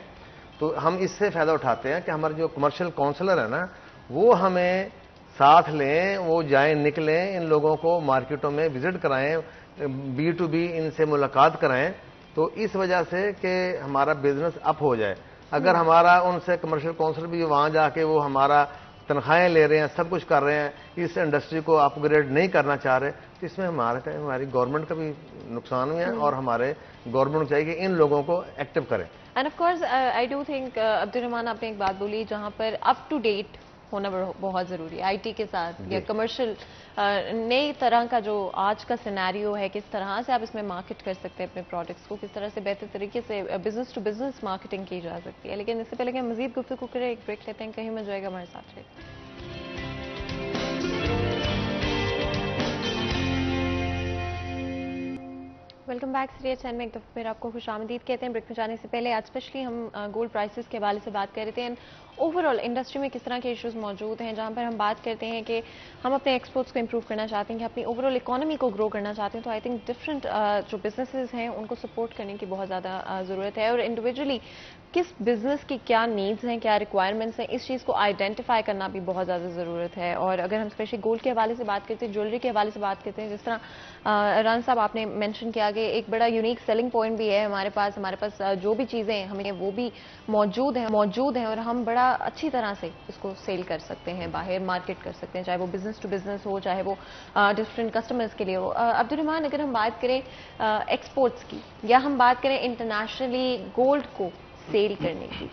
تو ہم اس سے فائدہ اٹھاتے ہیں کہ ہمارے جو کمرشل کونسلر ہے نا وہ ہمیں ساتھ لیں, وہ جائیں نکلیں, ان لوگوں کو مارکیٹوں میں وزٹ کرائیں, بی ٹو بی ان سے ملاقات کرائیں. تو اس وجہ سے کہ ہمارا بزنس اپ ہو جائے. اگر ہمارا ان سے کمرشل کونسل بھی وہاں جا کے وہ ہمارا تنخواہیں لے رہے ہیں, سب کچھ کر رہے ہیں, اس انڈسٹری کو اپ گریڈ نہیں کرنا چاہ رہے, تو اس میں ہماری گورنمنٹ کا بھی نقصان ہوئے ہیں. اور ہمارے گورنمنٹ کو چاہیے کہ ان لوگوں کو ایکٹیو کریں. And of course I do think عبد الرحمان آپ نے ایک بات بولی جہاں پر اپ ٹو ڈیٹ ہونا بہت ضروری ہے. آئی ٹی کے ساتھ یا کمرشل نئی طرح کا جو آج کا سینیریو ہے, کس طرح سے آپ اس میں مارکیٹ کر سکتے ہیں اپنے پروڈکٹس کو, کس طرح سے بہتر طریقے سے بزنس ٹو بزنس مارکیٹنگ کی جا سکتی ہے. لیکن اس سے پہلے کہ ہم مزید گفتگو کریں ایک بریک لیتے ہیں, کہیں مت جائے گا, ہمارے ساتھ رہے. Welcome back. سیریز 10 میں ایک دفعہ پھر آپ کو خوش آمدید کہتے ہیں. بریک میں جانے سے پہلے آج اسپیشلی ہم گولڈ پرائسز کے حوالے سے بات کر رہے تھے. اوور آل انڈسٹری میں کس طرح کے ایشوز موجود ہیں جہاں پر ہم بات کرتے ہیں کہ ہم اپنے ایکسپورٹس کو امپروو کرنا چاہتے ہیں, کہ اپنی اوور آل اکانومی کو گرو کرنا چاہتے ہیں. تو آئی تھنک ڈفرنٹ جو بزنسز ہیں ان کو سپورٹ کرنے کی بہت زیادہ ضرورت ہے, اور انڈیویجولی کس بزنس کی کیا نیڈز ہیں, کیا ریکوائرمنٹس ہیں, اس چیز کو آئیڈینٹیفائی کرنا بھی بہت زیادہ ضرورت ہے. اور اگر ہم اسپیشلی گولڈ کے حوالے سے بات کرتے ہیں, جیولری کے حوالے سے بات کرتے ہیں, جس طرح ران صاحب آپ نے مینشن کیا کہ ایک بڑا یونیک سیلنگ پوائنٹ بھی ہے ہمارے پاس جو بھی چیزیں ہمیں وہ بھی موجود ہیں اور ہم بڑا اچھی طرح سے اس کو سیل کر سکتے ہیں, باہر مارکیٹ کر سکتے ہیں, چاہے وہ بزنس ٹو بزنس ہو, چاہے وہ ڈفرینٹ کسٹمرز کے لیے ہو. عبد الرحمان, اگر ہم بات کریں ایکسپورٹس کی یا ہم بات کریں انٹرنیشنلی گولڈ کو سیل کرنے کی,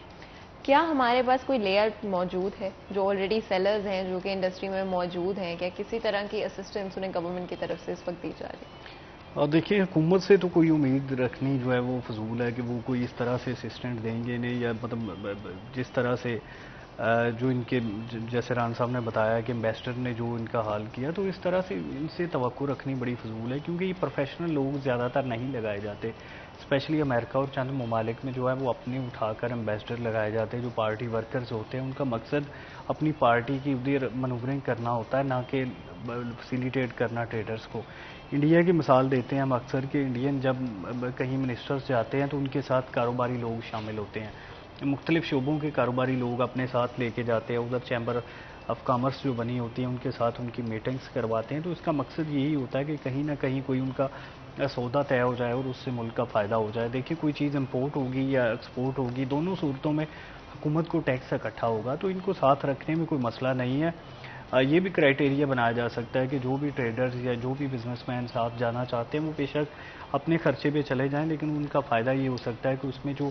کیا ہمارے پاس کوئی لیئر موجود ہے جو آلریڈی سیلرز ہیں جو کہ انڈسٹری میں موجود ہیں, کیا کسی طرح کی اسسٹنس انہیں گورنمنٹ کی طرف سے اس وقت دی جا رہی ہے؟ دیکھیے, حکومت سے تو کوئی امید رکھنی جو ہے وہ فضول ہے کہ وہ کوئی اس طرح سے اسسٹنٹ دیں گے نہیں, یا مطلب جس طرح سے جو ان کے جیسے ران صاحب نے بتایا کہ ایمبیسڈر نے جو ان کا حال کیا, تو اس طرح سے ان سے توقع رکھنی بڑی فضول ہے. کیونکہ یہ پروفیشنل لوگ زیادہ تر نہیں لگائے جاتے. اسپیشلی امریکہ اور چند ممالک میں جو ہے وہ اپنے اٹھا کر ایمبیسڈر لگائے جاتے ہیں جو پارٹی ورکرز ہوتے ہیں. ان کا مقصد اپنی پارٹی کی ادھر منورنگ کرنا ہوتا ہے, نہ کہ فیسیلیٹیٹ کرنا ٹریڈرز کو. انڈیا کی مثال دیتے ہیں ہم اکثر کہ انڈین جب کہیں منسٹرز جاتے ہیں تو ان کے ساتھ کاروباری لوگ شامل ہوتے ہیں, مختلف شعبوں کے کاروباری لوگ اپنے ساتھ لے کے جاتے ہیں. ادھر چیمبر آف کامرس جو بنی ہوتی ہیں ان کے ساتھ ان کی میٹنگز کرواتے ہیں. تو اس کا مقصد یہی ہوتا ہے کہ کہیں نہ کہیں کوئی ان کا سودا طے ہو جائے اور اس سے ملک کا فائدہ ہو جائے. دیکھیے, کوئی چیز امپورٹ ہوگی یا ایکسپورٹ ہوگی, دونوں صورتوں میں حکومت کو ٹیکس اکٹھا ہوگا, تو ان کو ساتھ رکھنے میں کوئی مسئلہ نہیں ہے. یہ بھی کرائٹیریا بنایا جا سکتا ہے کہ جو بھی ٹریڈرز یا جو بھی بزنس مین ساتھ جانا چاہتے ہیں وہ بے شک اپنے خرچے پہ چلے جائیں, لیکن ان کا فائدہ یہ ہو سکتا ہے کہ اس میں جو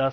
10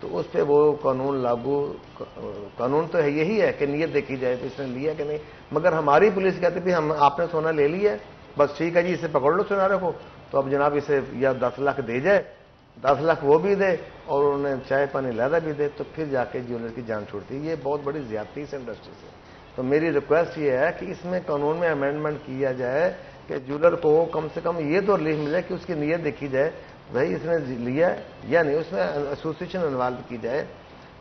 تو اس پہ وہ قانون لاگو، قانون تو یہی ہے کہ نیت دیکھی جائے تو اس نے لیا کہ نہیں. مگر ہماری پولیس کہتی بھی آپ نے سونا لے لیا ہے، بس ٹھیک ہے جی اسے پکڑ لو سنارے کو، تو اب جناب اسے یا 10 لاکھ دے جائے، 10 لاکھ وہ بھی دے اور انہیں چائے پانی لہدا بھی دے، تو پھر جا کے جیولر کی جان چھوڑتی ہے. یہ بہت بڑی زیادتی اس انڈسٹری سے. تو میری ریکویسٹ یہ ہے کہ اس میں قانون میں امینڈمنٹ کیا جائے کہ جیولر کو کم سے کم یہ تو ریلیف ملے کہ اس کی نیت دیکھی جائے، بھائی اس نے لیا ہے یا نہیں. اس میں ایسوسیشن انوالو کی جائے،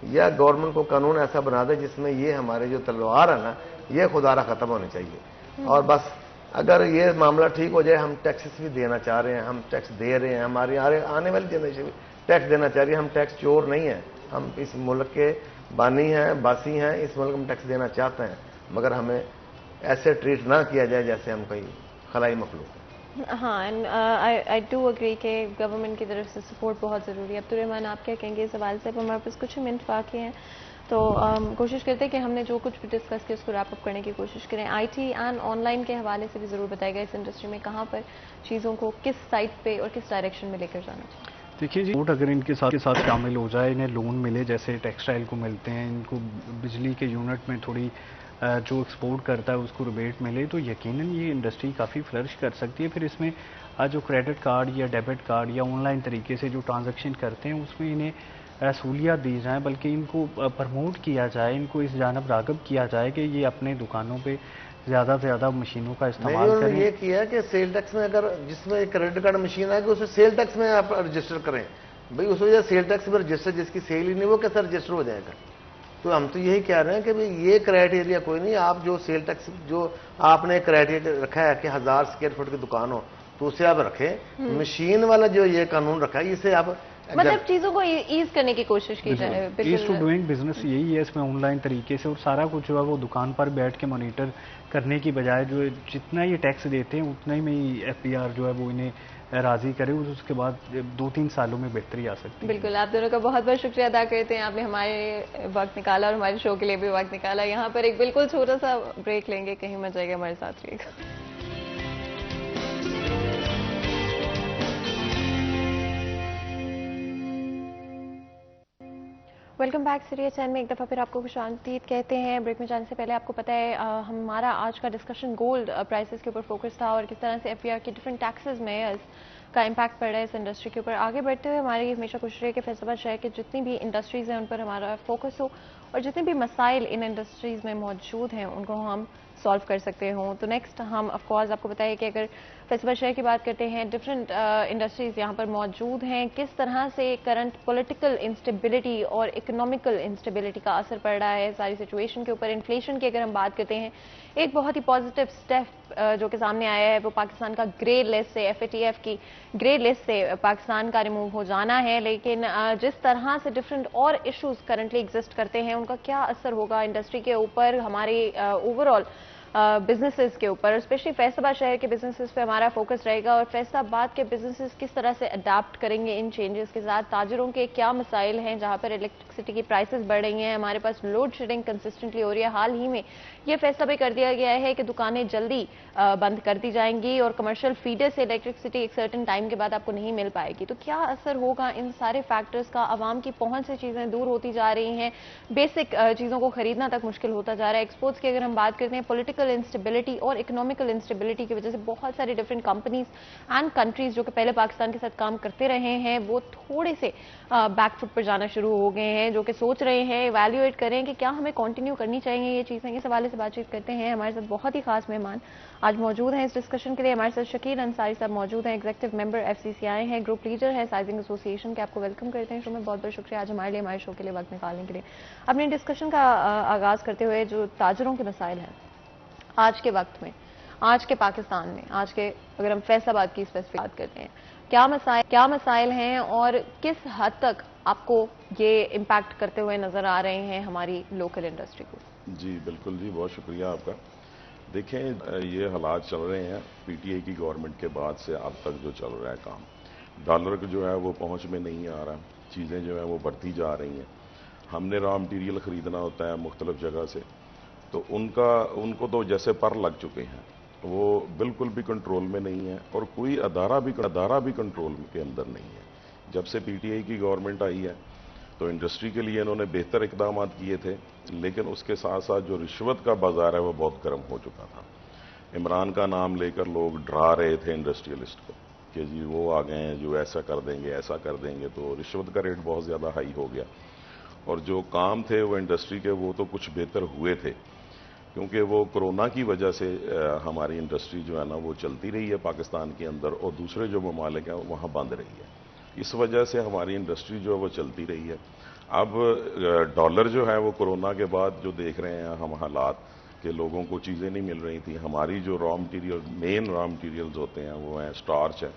یا گورنمنٹ کو قانون ایسا بنا دے جس میں یہ ہمارے جو تلوار ہے نا یہ خدارہ ختم ہونے چاہیے. اور بس اگر یہ معاملہ ٹھیک ہو جائے، ہم ٹیکسز بھی دینا چاہ رہے ہیں، ہم ٹیکس دے رہے ہیں، ہماری آنے والی جنریشن بھی ٹیکس دینا چاہ رہی ہے. ہم ٹیکس چور نہیں ہیں، ہم اس ملک کے بانی ہیں، باسی ہیں، اس ملک میں ٹیکس دینا چاہتے ہیں، مگر ہمیں ایسے ٹریٹ نہ کیا جائے جیسے ہم کوئی خلائی مخلوق ہیں. ہاں، آئی ڈو اگری کہ گورنمنٹ کی طرف سے سپورٹ بہت ضروری ہے. عبدالرحمان آپ کیا کہیں گے اس حوالے سے؟ ہمارے پاس کچھ منٹ باقی ہیں تو کوشش کرتے ہیں کہ ہم نے جو کچھ بھی ڈسکس کیا اس کو ریپ اپ کرنے کی کوشش کریں. I T and on line کے حوالے سے بھی ضرور بتائے گا اس انڈسٹری میں کہاں پر چیزوں کو کس سائٹ پہ اور کس ڈائریکشن میں لے کر جانا چاہیے. دیکھیے جی، اگر ان کے ساتھ شامل ہو جائے، انہیں لون ملے جیسے ٹیکسٹائل کو ملتے ہیں، ان کو بجلی کے یونٹ میں تھوڑی جو ایکسپورٹ کرتا ہے اس کو ریبیٹ ملے، تو یقیناً یہ انڈسٹری کافی فلرش کر سکتی ہے. پھر اس میں جو کریڈٹ کارڈ یا ڈیبٹ کارڈ یا آن لائن طریقے سے جو ٹرانزیکشن کرتے ہیں اس میں انہیں سہولیات دی جائیں، بلکہ ان کو پرموٹ کیا جائے، ان کو اس جانب راغب کیا جائے کہ یہ اپنے دکانوں پہ زیادہ سے زیادہ مشینوں کا استعمال انہوں کریں. نے یہ کیا کہ سیل ٹیکس میں اگر جس میں کریڈٹ کارڈ مشین ہے کہ اسے سیل ٹیکس میں آپ رجسٹر کریں. بھئی اس وجہ سیل ٹیکس میں رجسٹر، جس کی سیل ہی نہیں وہ کیسے رجسٹر ہو جائے گا. تو ہم تو یہی کہہ رہے ہیں کہ بھئی یہ کرائٹیریا کوئی نہیں. آپ جو سیل ٹیکس جو آپ نے کرائٹیریا رکھا ہے کہ 1000 اسکوائر فٹ کی دکان ہو تو اسے آپ رکھیں. مشین والا جو یہ قانون رکھا ہے اسے آپ مطلب چیزوں کو ایز کرنے کی کوشش کی جائے. ایز ٹو ڈوئنگ بزنس یہی ہے اس میں، آن لائن طریقے سے، اور سارا کچھ جو ہے وہ دکان پر بیٹھ کے مانیٹر کرنے کی بجائے جو جتنا یہ ٹیکس دیتے ہیں اتنا ہی میں ایف پی آر جو ہے وہ انہیں راضی کرے، اور اس کے بعد 2-3 سالوں میں بہتری آ سکتی ہے. بالکل، آپ دونوں کا بہت بہت شکریہ ادا کرتے ہیں. آپ نے ہمارے وقت نکالا اور ہمارے شو کے لیے بھی وقت نکالا. یہاں پر ایک بالکل چھوٹا سا بریک لیں گے، کہیں مت جائے گا، ہمارے ساتھ رہیے گا. Welcome back. سیریس چین میں ایک دفعہ پھر آپ کو خوش آمدید کہتے ہیں. بریک میں جانے سے پہلے آپ کو پتہ ہے ہمارا آج کا ڈسکشن گولڈ پرائسز کے اوپر فوکس تھا اور کس طرح سے ایف پی آر کی ڈفرینٹ ٹیکسز میں کا امپیکٹ پڑ رہا ہے اس انڈسٹری کے اوپر. آگے بڑھتے ہوئے ہماری ہمیشہ کوشش ہے کہ فیصل آباد شہر کے جتنی بھی انڈسٹریز ہیں ان پر ہمارا فوکس ہو اور جتنے بھی مسائل ان انڈسٹریز میں موجود ہیں ان کو ہم سالو کر سکتے ہوں. تو نیکسٹ ہم آف کورس آپ کو بتائیے کہ اگر فیصل آباد شہر کی بات کرتے ہیں، ڈفرینٹ انڈسٹریز یہاں پر موجود ہیں، کس طرح سے کرنٹ پولیٹیکل انسٹیبلٹی اور اکنامیکل انسٹیبلٹی کا اثر پڑ رہا ہے ساری سچویشن کے اوپر. انفلیشن کی اگر ہم بات کرتے ہیں، ایک بہت ہی پازیٹیو اسٹیپ جو کہ سامنے آیا ہے وہ پاکستان کا گرے لسٹ سے، ایف اے ٹی ایف کی گرے لسٹ سے پاکستان کا ریموو ہو جانا ہے. لیکن جس طرح سے ڈفرینٹ اور ایشوز کرنٹلی ایگزسٹ کرتے ہیں ان کا کیا اثر ہوگا انڈسٹری کے اوپر، ہمارے اوور آل بزنسز کے اوپر، اسپیشلی فیصل آباد شہر کے بزنسز پہ ہمارا فوکس رہے گا. اور فیصل آباد کے بزنسز کس طرح سے اڈاپٹ کریں گے ان چینجز کے ساتھ، تاجروں کے کیا مسائل ہیں جہاں پر الیکٹرسٹی کی پرائسز بڑھ رہی ہیں، ہمارے پاس لوڈ شیڈنگ کنسسٹنٹلی ہو رہی ہے. حال ہی میں یہ فیصلہ بھی کر دیا گیا ہے کہ دکانیں جلدی بند کر دی جائیں گی اور کمرشل فیڈر سے الیکٹرسٹی ایک سرٹن ٹائم کے بعد آپ کو نہیں مل پائے گی. تو کیا اثر ہوگا ان سارے فیکٹرز کا؟ عوام کی پہنچ سے چیزیں دور ہوتی جا رہی ہیں، بیسک چیزوں کو خریدنا تک مشکل ہوتا جا رہا ہے. ایکسپورٹس کی اگر ہم بات کرتے ہیں، پولیٹیکل انسٹیبلٹی اور اکنامیکل انسٹیبلٹی کی وجہ سے بہت ساری ڈفرینٹ کمپنیز اینڈ کنٹریز جو کہ پہلے پاکستان کے ساتھ کام کرتے رہے ہیں وہ تھوڑے سے بیک فٹ پر جانا شروع ہو گئے ہیں، جو کہ سوچ رہے ہیں، ایویلیویٹ کریں کہ کیا ہمیں کنٹینیو کرنی چاہیے یہ چیزیں. اس حوالے سے بات چیت کرتے ہیں. ہمارے ساتھ بہت ہی خاص مہمان آج موجود ہیں اس ڈسکشن کے لیے. ہمارے ساتھ شکیل انصاری صاحب موجود ہیں، ایگزیکٹو ممبر ایف سی سی آئی ہیں، گروپ لیڈر ہے سائزنگ ایسوسی ایشن کے. آپ کو ویلکم کرتے ہیں شو میں. بہت بہت شکریہ آج ہمارے شو کے لیے وقت نکالنے کے لیے. اپنی ڈسکشن کا آغاز کرتے ہوئے جو تاجروں کے مسائل ہیں آج کے وقت میں، آج کے پاکستان میں، آج کے اگر ہم فیصل آباد کی اسپیسیفک بات کرتے ہیں، کیا مسائل ہیں اور کس حد تک آپ کو یہ امپیکٹ کرتے ہوئے نظر آ رہے ہیں ہماری لوکل انڈسٹری کو؟ جی بالکل جی، بہت شکریہ آپ کا. دیکھیں یہ حالات چل رہے ہیں پی ٹی آئی کی گورنمنٹ کے بعد سے اب تک جو چل رہا ہے کام، ڈالر جو ہے وہ پہنچ میں نہیں آ رہا، چیزیں جو ہیں وہ بڑھتی جا رہی ہیں. ہم نے را مٹیریل خریدنا ہوتا ہے مختلف جگہ سے، تو ان کو تو جیسے پر لگ چکے ہیں، وہ بالکل بھی کنٹرول میں نہیں ہے اور کوئی ادارہ بھی کنٹرول کے اندر نہیں ہے. جب سے پی ٹی آئی کی گورنمنٹ آئی ہے تو انڈسٹری کے لیے انہوں نے بہتر اقدامات کیے تھے، لیکن اس کے ساتھ ساتھ جو رشوت کا بازار ہے وہ بہت گرم ہو چکا تھا۔ عمران کا نام لے کر لوگ ڈرا رہے تھے انڈسٹریلسٹ کو کہ جی وہ آ گئے ہیں جو ایسا کر دیں گے ایسا کر دیں گے، تو رشوت کا ریٹ بہت زیادہ ہائی ہو گیا، اور جو کام تھے وہ انڈسٹری کے وہ تو کچھ بہتر ہوئے تھے، کیونکہ وہ کرونا کی وجہ سے ہماری انڈسٹری جو ہے نا وہ چلتی رہی ہے پاکستان کے اندر، اور دوسرے جو ممالک ہیں وہاں بند رہی ہے، اس وجہ سے ہماری انڈسٹری جو ہے وہ چلتی رہی ہے۔ اب ڈالر جو ہے وہ کرونا کے بعد جو دیکھ رہے ہیں ہم حالات کہ لوگوں کو چیزیں نہیں مل رہی تھیں، ہماری جو را مٹیریل مین را مٹیریلز ہوتے ہیں وہ ہیں سٹارچ ہے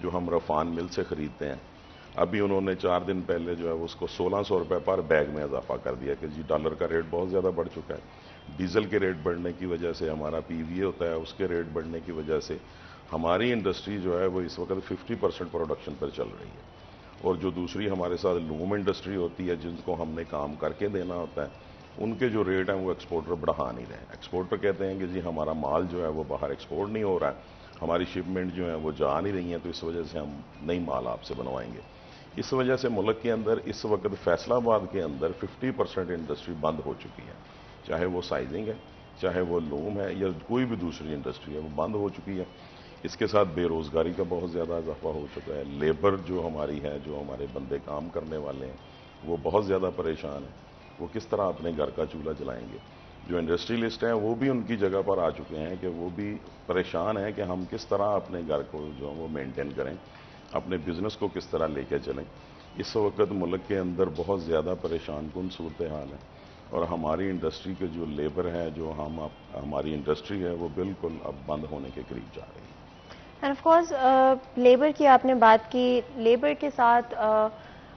جو ہم رفان مل سے خریدتے ہیں، ابھی انہوں نے 4 دن پہلے جو ہے اس کو 1600 روپے پر بیگ میں اضافہ کر دیا کہ جی ڈالر کا ریٹ بہت زیادہ بڑھ چکا ہے، ڈیزل کے ریٹ بڑھنے کی وجہ سے ہمارا پی وی اے ہوتا ہے اس کے ریٹ بڑھنے کی وجہ سے ہماری انڈسٹری جو ہے وہ اس وقت 50% پروڈکشن پر چل رہی ہے، اور جو دوسری ہمارے ساتھ لوم انڈسٹری ہوتی ہے جن کو ہم نے کام کر کے دینا ہوتا ہے ان کے جو ریٹ ہیں وہ ایکسپورٹر بڑھا نہیں رہے ہیں۔ ایکسپورٹر کہتے ہیں کہ جی ہمارا مال جو ہے وہ باہر ایکسپورٹ نہیں ہو رہا ہے، ہماری شپمنٹ جو ہے وہ جا نہیں رہی ہیں، تو اس وجہ سے ہم نئی مال آپ سے بنوائیں گے۔ اس وجہ سے ملک کے اندر اس وقت فیصل آباد کے اندر 50% انڈسٹری بند ہو چکی ہے، چاہے وہ سائزنگ ہے، چاہے وہ لوم ہے، یا کوئی بھی دوسری انڈسٹری ہے وہ بند ہو چکی ہے۔ اس کے ساتھ بے روزگاری کا بہت زیادہ اضافہ ہو چکا ہے، لیبر جو ہماری ہے، جو ہمارے بندے کام کرنے والے ہیں وہ بہت زیادہ پریشان ہیں، وہ کس طرح اپنے گھر کا چولہا جلائیں گے۔ جو انڈسٹریلسٹ ہیں وہ بھی ان کی جگہ پر آ چکے ہیں کہ وہ بھی پریشان ہیں کہ ہم کس طرح اپنے گھر کو جو وہ مینٹین کریں، اپنے بزنس کو کس طرح لے کے چلیں۔ اس وقت ملک کے اندر بہت زیادہ پریشان کن صورتحال ہے، اور ہماری انڈسٹری کے جو لیبر ہے، جو ہماری انڈسٹری ہے وہ بالکل اب بند ہونے کے قریب جا رہی ہے۔ اینڈ آف کورس لیبر کی آپ نے بات کی، لیبر کے ساتھ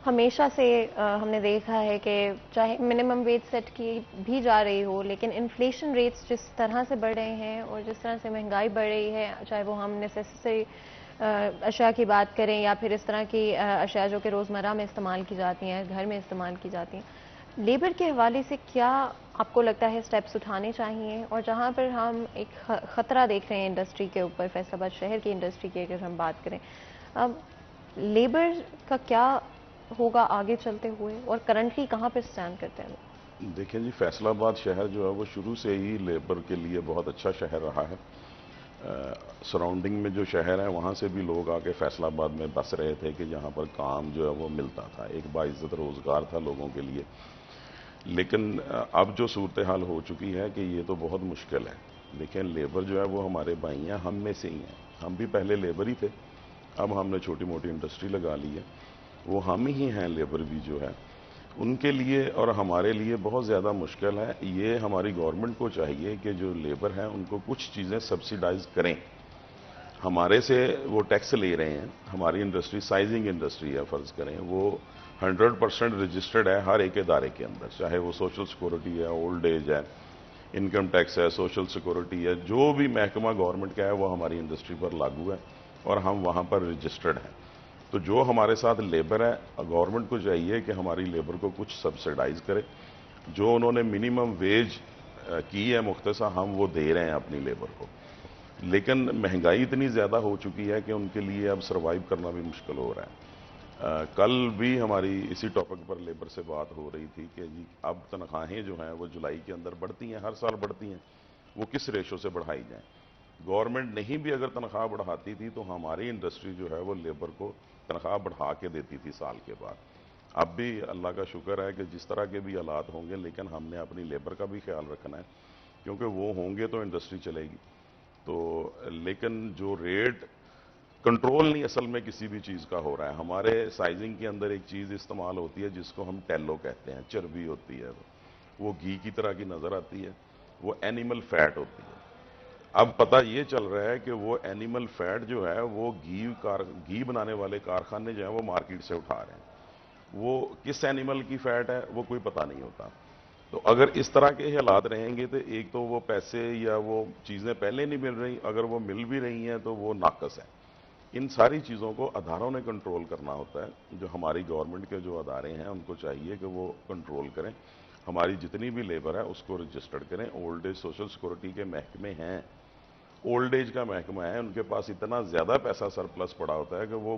ہمیشہ سے ہم نے دیکھا ہے کہ چاہے منیمم ویج سیٹ کی بھی جا رہی ہو، لیکن انفلیشن ریٹس جس طرح سے بڑھ رہے ہیں اور جس طرح سے مہنگائی بڑھ رہی ہے، چاہے وہ ہم نیسیسری اشیاء کی بات کریں یا پھر اس طرح کی اشیاء جو کہ روزمرہ میں استعمال کی جاتی ہیں، گھر میں استعمال کی جاتی ہیں، لیبر کے حوالے سے کیا آپ کو لگتا ہے سٹیپس اٹھانے چاہیے؟ اور جہاں پر ہم ایک خطرہ دیکھ رہے ہیں انڈسٹری کے اوپر، فیصل آباد شہر کی انڈسٹری کی اگر ہم بات کریں، اب لیبر کا کیا ہوگا آگے چلتے ہوئے، اور کرنٹلی کہاں پر سٹینڈ کرتے ہیں؟ دیکھیں جی، فیصل آباد شہر جو ہے وہ شروع سے ہی لیبر کے لیے بہت اچھا شہر رہا ہے۔ سراؤنڈنگ میں جو شہر ہیں وہاں سے بھی لوگ آ کے فیصل آباد میں بس رہے تھے کہ جہاں پر کام جو ہے وہ ملتا تھا، ایک باعزت روزگار تھا لوگوں کے لیے۔ لیکن اب جو صورتحال ہو چکی ہے کہ یہ تو بہت مشکل ہے۔ دیکھیں لیبر جو ہے وہ ہمارے بھائی ہیں، ہم میں سے ہی ہیں، ہم بھی پہلے لیبر ہی تھے، اب ہم نے چھوٹی موٹی انڈسٹری لگا لی ہے، وہ ہم ہی ہیں لیبر بھی جو ہے، ان کے لیے اور ہمارے لیے بہت زیادہ مشکل ہے۔ یہ ہماری گورنمنٹ کو چاہیے کہ جو لیبر ہیں ان کو کچھ چیزیں سبسیڈائز کریں۔ ہمارے سے وہ ٹیکس لے رہے ہیں، ہماری انڈسٹری سائزنگ انڈسٹری ہے فرض کریں، وہ 100% رجسٹرڈ ہے ہر ایک ادارے کے اندر، چاہے وہ سوشل سیکورٹی ہے، اولڈ ایج ہے، انکم ٹیکس ہے، سوشل سیکورٹی ہے، جو بھی محکمہ گورنمنٹ کا ہے وہ ہماری انڈسٹری پر لاگو ہے اور ہم وہاں پر رجسٹرڈ ہیں۔ تو جو ہمارے ساتھ لیبر ہے، گورنمنٹ کو چاہیے کہ ہماری لیبر کو کچھ سبسیڈائز کرے، جو انہوں نے منیمم ویج کی ہے مختصر ہم وہ دے رہے ہیں اپنی لیبر کو، لیکن مہنگائی اتنی زیادہ ہو چکی ہے کہ ان کے لیے اب سروائیو کرنا بھی مشکل ہو رہا ہے۔ کل بھی ہماری اسی ٹاپک پر لیبر سے بات ہو رہی تھی کہ جی اب تنخواہیں جو ہیں وہ جولائی کے اندر بڑھتی ہیں، ہر سال بڑھتی ہیں، وہ کس ریشو سے بڑھائی جائیں۔ گورنمنٹ نہیں بھی اگر تنخواہ بڑھاتی تھی تو ہماری انڈسٹری جو ہے وہ لیبر کو تنخواہ بڑھا کے دیتی تھی سال کے بعد۔ اب بھی اللہ کا شکر ہے کہ جس طرح کے بھی حالات ہوں گے لیکن ہم نے اپنی لیبر کا بھی خیال رکھنا ہے، کیونکہ وہ ہوں گے تو انڈسٹری چلے گی۔ تو لیکن جو ریٹ کنٹرول نہیں اصل میں کسی بھی چیز کا ہو رہا ہے۔ ہمارے سائزنگ کے اندر ایک چیز استعمال ہوتی ہے جس کو ہم ٹیلو کہتے ہیں، چربی ہوتی ہے، وہ گھی کی طرح کی نظر آتی ہے، وہ اینیمل فیٹ ہوتی ہے۔ اب پتہ یہ چل رہا ہے کہ وہ اینیمل فیٹ جو ہے وہ گھی بنانے والے کارخانے جو ہیں وہ مارکیٹ سے اٹھا رہے ہیں، وہ کس اینیمل کی فیٹ ہے وہ کوئی پتہ نہیں ہوتا۔ تو اگر اس طرح کے حالات رہیں گے تو ایک تو وہ پیسے یا وہ چیزیں پہلے نہیں مل رہی، اگر وہ مل بھی رہی ہیں تو وہ ناقص ہے۔ ان ساری چیزوں کو اداروں نے کنٹرول کرنا ہوتا ہے، جو ہماری گورنمنٹ کے جو ادارے ہیں ان کو چاہیے کہ وہ کنٹرول کریں، ہماری جتنی بھی لیبر ہے اس کو رجسٹرڈ کریں۔ اولڈ ایج سوشل سیکورٹی کے محکمے ہیں، اولڈ ایج کا محکمہ ہے، ان کے پاس اتنا زیادہ پیسہ سرپلس پڑا ہوتا ہے کہ وہ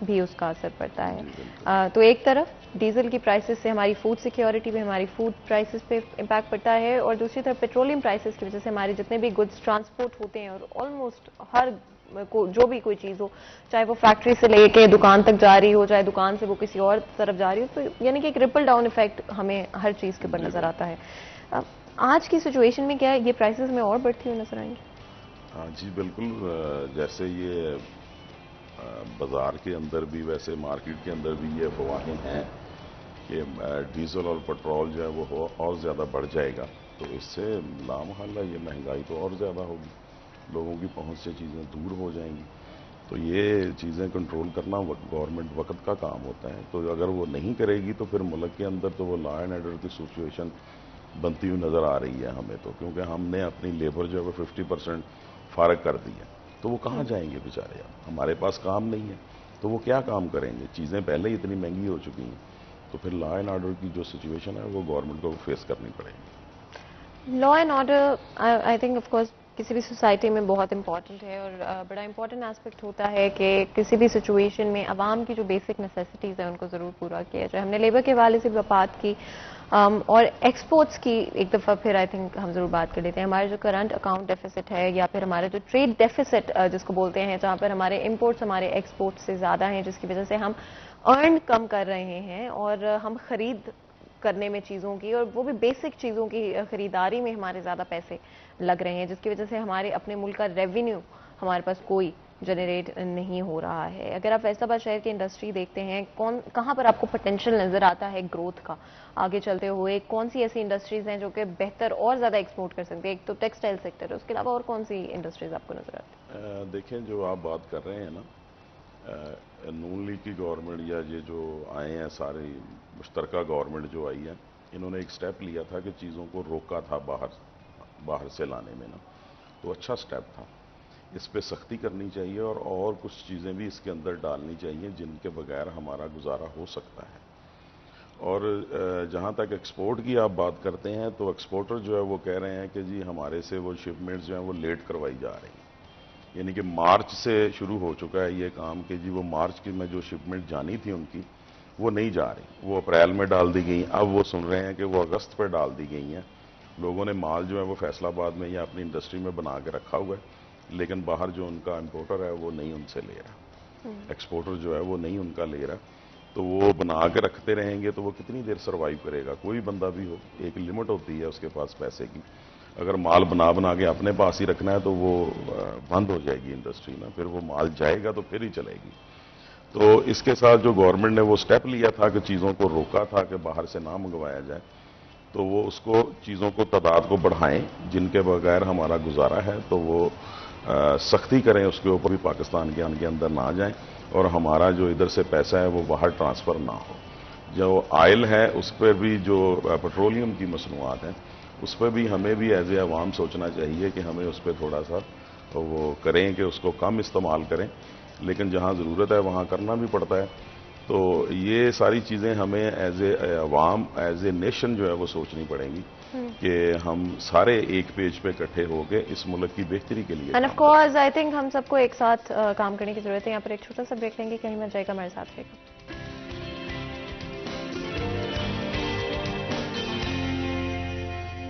بھی اس کا اثر پڑتا ہے. تو ایک طرف ڈیزل کی پرائسز سے ہماری فوڈ سیکیورٹی پہ، ہماری فوڈ پرائسز پہ امپیکٹ پڑتا ہے، اور دوسری طرف پیٹرولیم پرائسز کی وجہ سے ہمارے جتنے بھی گڈس ٹرانسپورٹ ہوتے ہیں، اور آلموسٹ ہر جو بھی کوئی چیز ہو، چاہے وہ فیکٹری سے لے کے دکان تک جا رہی ہو، چاہے دکان سے وہ کسی اور طرف جا رہی ہو، تو یعنی کہ ایک ریپل ڈاؤن افیکٹ ہمیں ہر چیز کے اوپر نظر آتا ہے. آج کی سچویشن میں کیا یہ پرائسز میں اور بڑھتی ہوئی نظر آئیں گی؟ ہاں جی بالکل. جیسے یہ بازار کے اندر بھی، ویسے مارکیٹ کے اندر بھی یہ افواہیں ہیں کہ ڈیزل اور پیٹرول جو ہے وہ اور زیادہ بڑھ جائے گا، تو اس سے لامحالہ یہ مہنگائی تو اور زیادہ ہوگی، لوگوں کی پہنچ سے چیزیں دور ہو جائیں گی. تو یہ چیزیں کنٹرول کرنا گورنمنٹ وقت کا کام ہوتا ہے. تو اگر وہ نہیں کرے گی تو پھر ملک کے اندر تو وہ لا اینڈ آرڈر کی سچویشن بنتی ہوئی نظر آ رہی ہے ہمیں تو، کیونکہ ہم نے اپنی لیبر جو ہے وہ 50% فارغ کر دی ہے. تو وہ کہاں جائیں گے بیچارے؟ ہمارے پاس کام نہیں ہے تو وہ کیا کام کریں گے؟ چیزیں پہلے ہی اتنی مہنگی ہو چکی ہیں. تو پھر لا اینڈ آرڈر کی جو سچویشن ہے وہ گورنمنٹ کو فیس کرنی پڑے گی. Law and order I think of course کسی بھی سوسائٹی میں بہت امپورٹنٹ ہے، اور بڑا امپورٹنٹ ایسپیکٹ ہوتا ہے کہ کسی بھی سچویشن میں عوام کی جو بیسک نیسیسٹیز ہیں ان کو ضرور پورا کیا جائے. ہم نے لیبر کے حوالے سے بھی بات کی، اور ایکسپورٹس کی ایک دفعہ پھر آئی تھنک ہم ضرور بات کر لیتے ہیں. ہمارے جو کرنٹ اکاؤنٹ ڈیفیسٹ ہے، یا پھر ہمارے جو ٹریڈ ڈیفیسٹ جس کو بولتے ہیں، جہاں پر ہمارے امپورٹس ہمارے ایکسپورٹ سے زیادہ ہیں، جس کی وجہ سے ہم ارن کم کر رہے ہیں، اور ہم خرید کرنے میں چیزوں کی، اور وہ بھی بیسک چیزوں کی خریداری میں ہمارے زیادہ پیسے لگ رہے ہیں، جس کی وجہ سے ہمارے اپنے ملک کا ریونیو ہمارے پاس کوئی جنریٹ نہیں ہو رہا ہے. اگر آپ فیصل آباد شہر کی انڈسٹری دیکھتے ہیں، کہاں پر آپ کو پوٹینشیل نظر آتا ہے گروتھ کا آگے چلتے ہوئے؟ کون سی ایسی انڈسٹریز ہیں جو کہ بہتر اور زیادہ ایکسپورٹ کر سکتے ہیں؟ ایک تو ٹیکسٹائل سیکٹر ہے، اس کے علاوہ اور کون سی انڈسٹریز آپ کو نظر آتی ہیں؟ دیکھیں جو آپ بات کر رہے ہیں نا، نون لیگ کی گورنمنٹ یا یہ جو آئے ہیں ساری مشترکہ گورنمنٹ جو آئی ہے، انہوں نے ایک سٹیپ لیا تھا کہ چیزوں کو روکا تھا باہر سے لانے میں نا، تو اچھا سٹیپ تھا. اس پہ سختی کرنی چاہیے، اور کچھ چیزیں بھی اس کے اندر ڈالنی چاہیے جن کے بغیر ہمارا گزارا ہو سکتا ہے. اور جہاں تک ایکسپورٹ کی آپ بات کرتے ہیں تو ایکسپورٹر جو ہے وہ کہہ رہے ہیں کہ جی ہمارے سے وہ شپمنٹس جو ہیں وہ لیٹ کروائی جا رہی ہیں. یعنی کہ مارچ سے شروع ہو چکا ہے یہ کام کہ جی وہ مارچ کی میں جو شپمنٹ جانی تھی ان کی وہ نہیں جا رہی، وہ اپریل میں ڈال دی گئی. اب وہ سن رہے ہیں کہ وہ اگست پہ ڈال دی گئی ہیں. لوگوں نے مال جو ہے وہ فیصل آباد میں یا اپنی انڈسٹری میں بنا کے رکھا ہوا ہے، لیکن باہر جو ان کا امپورٹر ہے وہ نہیں ان سے لے رہا، ایکسپورٹر جو ہے وہ نہیں ان کا لے رہا. تو وہ بنا کے رکھتے رہیں گے تو وہ کتنی دیر سروائیو کرے گا؟ کوئی بندہ بھی ہو، ایک لمٹ ہوتی ہے اس کے پاس پیسے کی. اگر مال بنا کے اپنے پاس ہی رکھنا ہے تو وہ بند ہو جائے گی انڈسٹری نا، پھر وہ مال جائے گا تو پھر ہی چلے گی. تو اس کے ساتھ جو گورنمنٹ نے وہ سٹیپ لیا تھا کہ چیزوں کو روکا تھا کہ باہر سے نہ منگوایا جائے، تو وہ اس کو چیزوں کو تعداد کو بڑھائیں جن کے بغیر ہمارا گزارا ہے، تو وہ سختی کریں اس کے اوپر بھی، پاکستان کے اندر نہ جائیں، اور ہمارا جو ادھر سے پیسہ ہے وہ باہر ٹرانسفر نہ ہو. جو آئل ہے اس پر بھی، جو پیٹرولیم کی مصنوعات ہیں اس پہ بھی ہمیں بھی ایز اے عوام سوچنا چاہیے کہ ہمیں اس پہ تھوڑا سا وہ کریں کہ اس کو کم استعمال کریں، لیکن جہاں ضرورت ہے وہاں کرنا بھی پڑتا ہے. تو یہ ساری چیزیں ہمیں ایز اے عوام، ایز اے نیشن جو ہے وہ سوچنی پڑیں گی کہ ہم سارے ایک پیج پہ اکٹھے ہو کے اس ملک کی بہتری کے لیے. And of course I think ہم سب کو ایک ساتھ کام کرنے کی ضرورت ہے. یہاں پر ایک چھوٹا سا بریک لیں گے، کہیں مت جائے گا، ہمارے ساتھ رہے گا.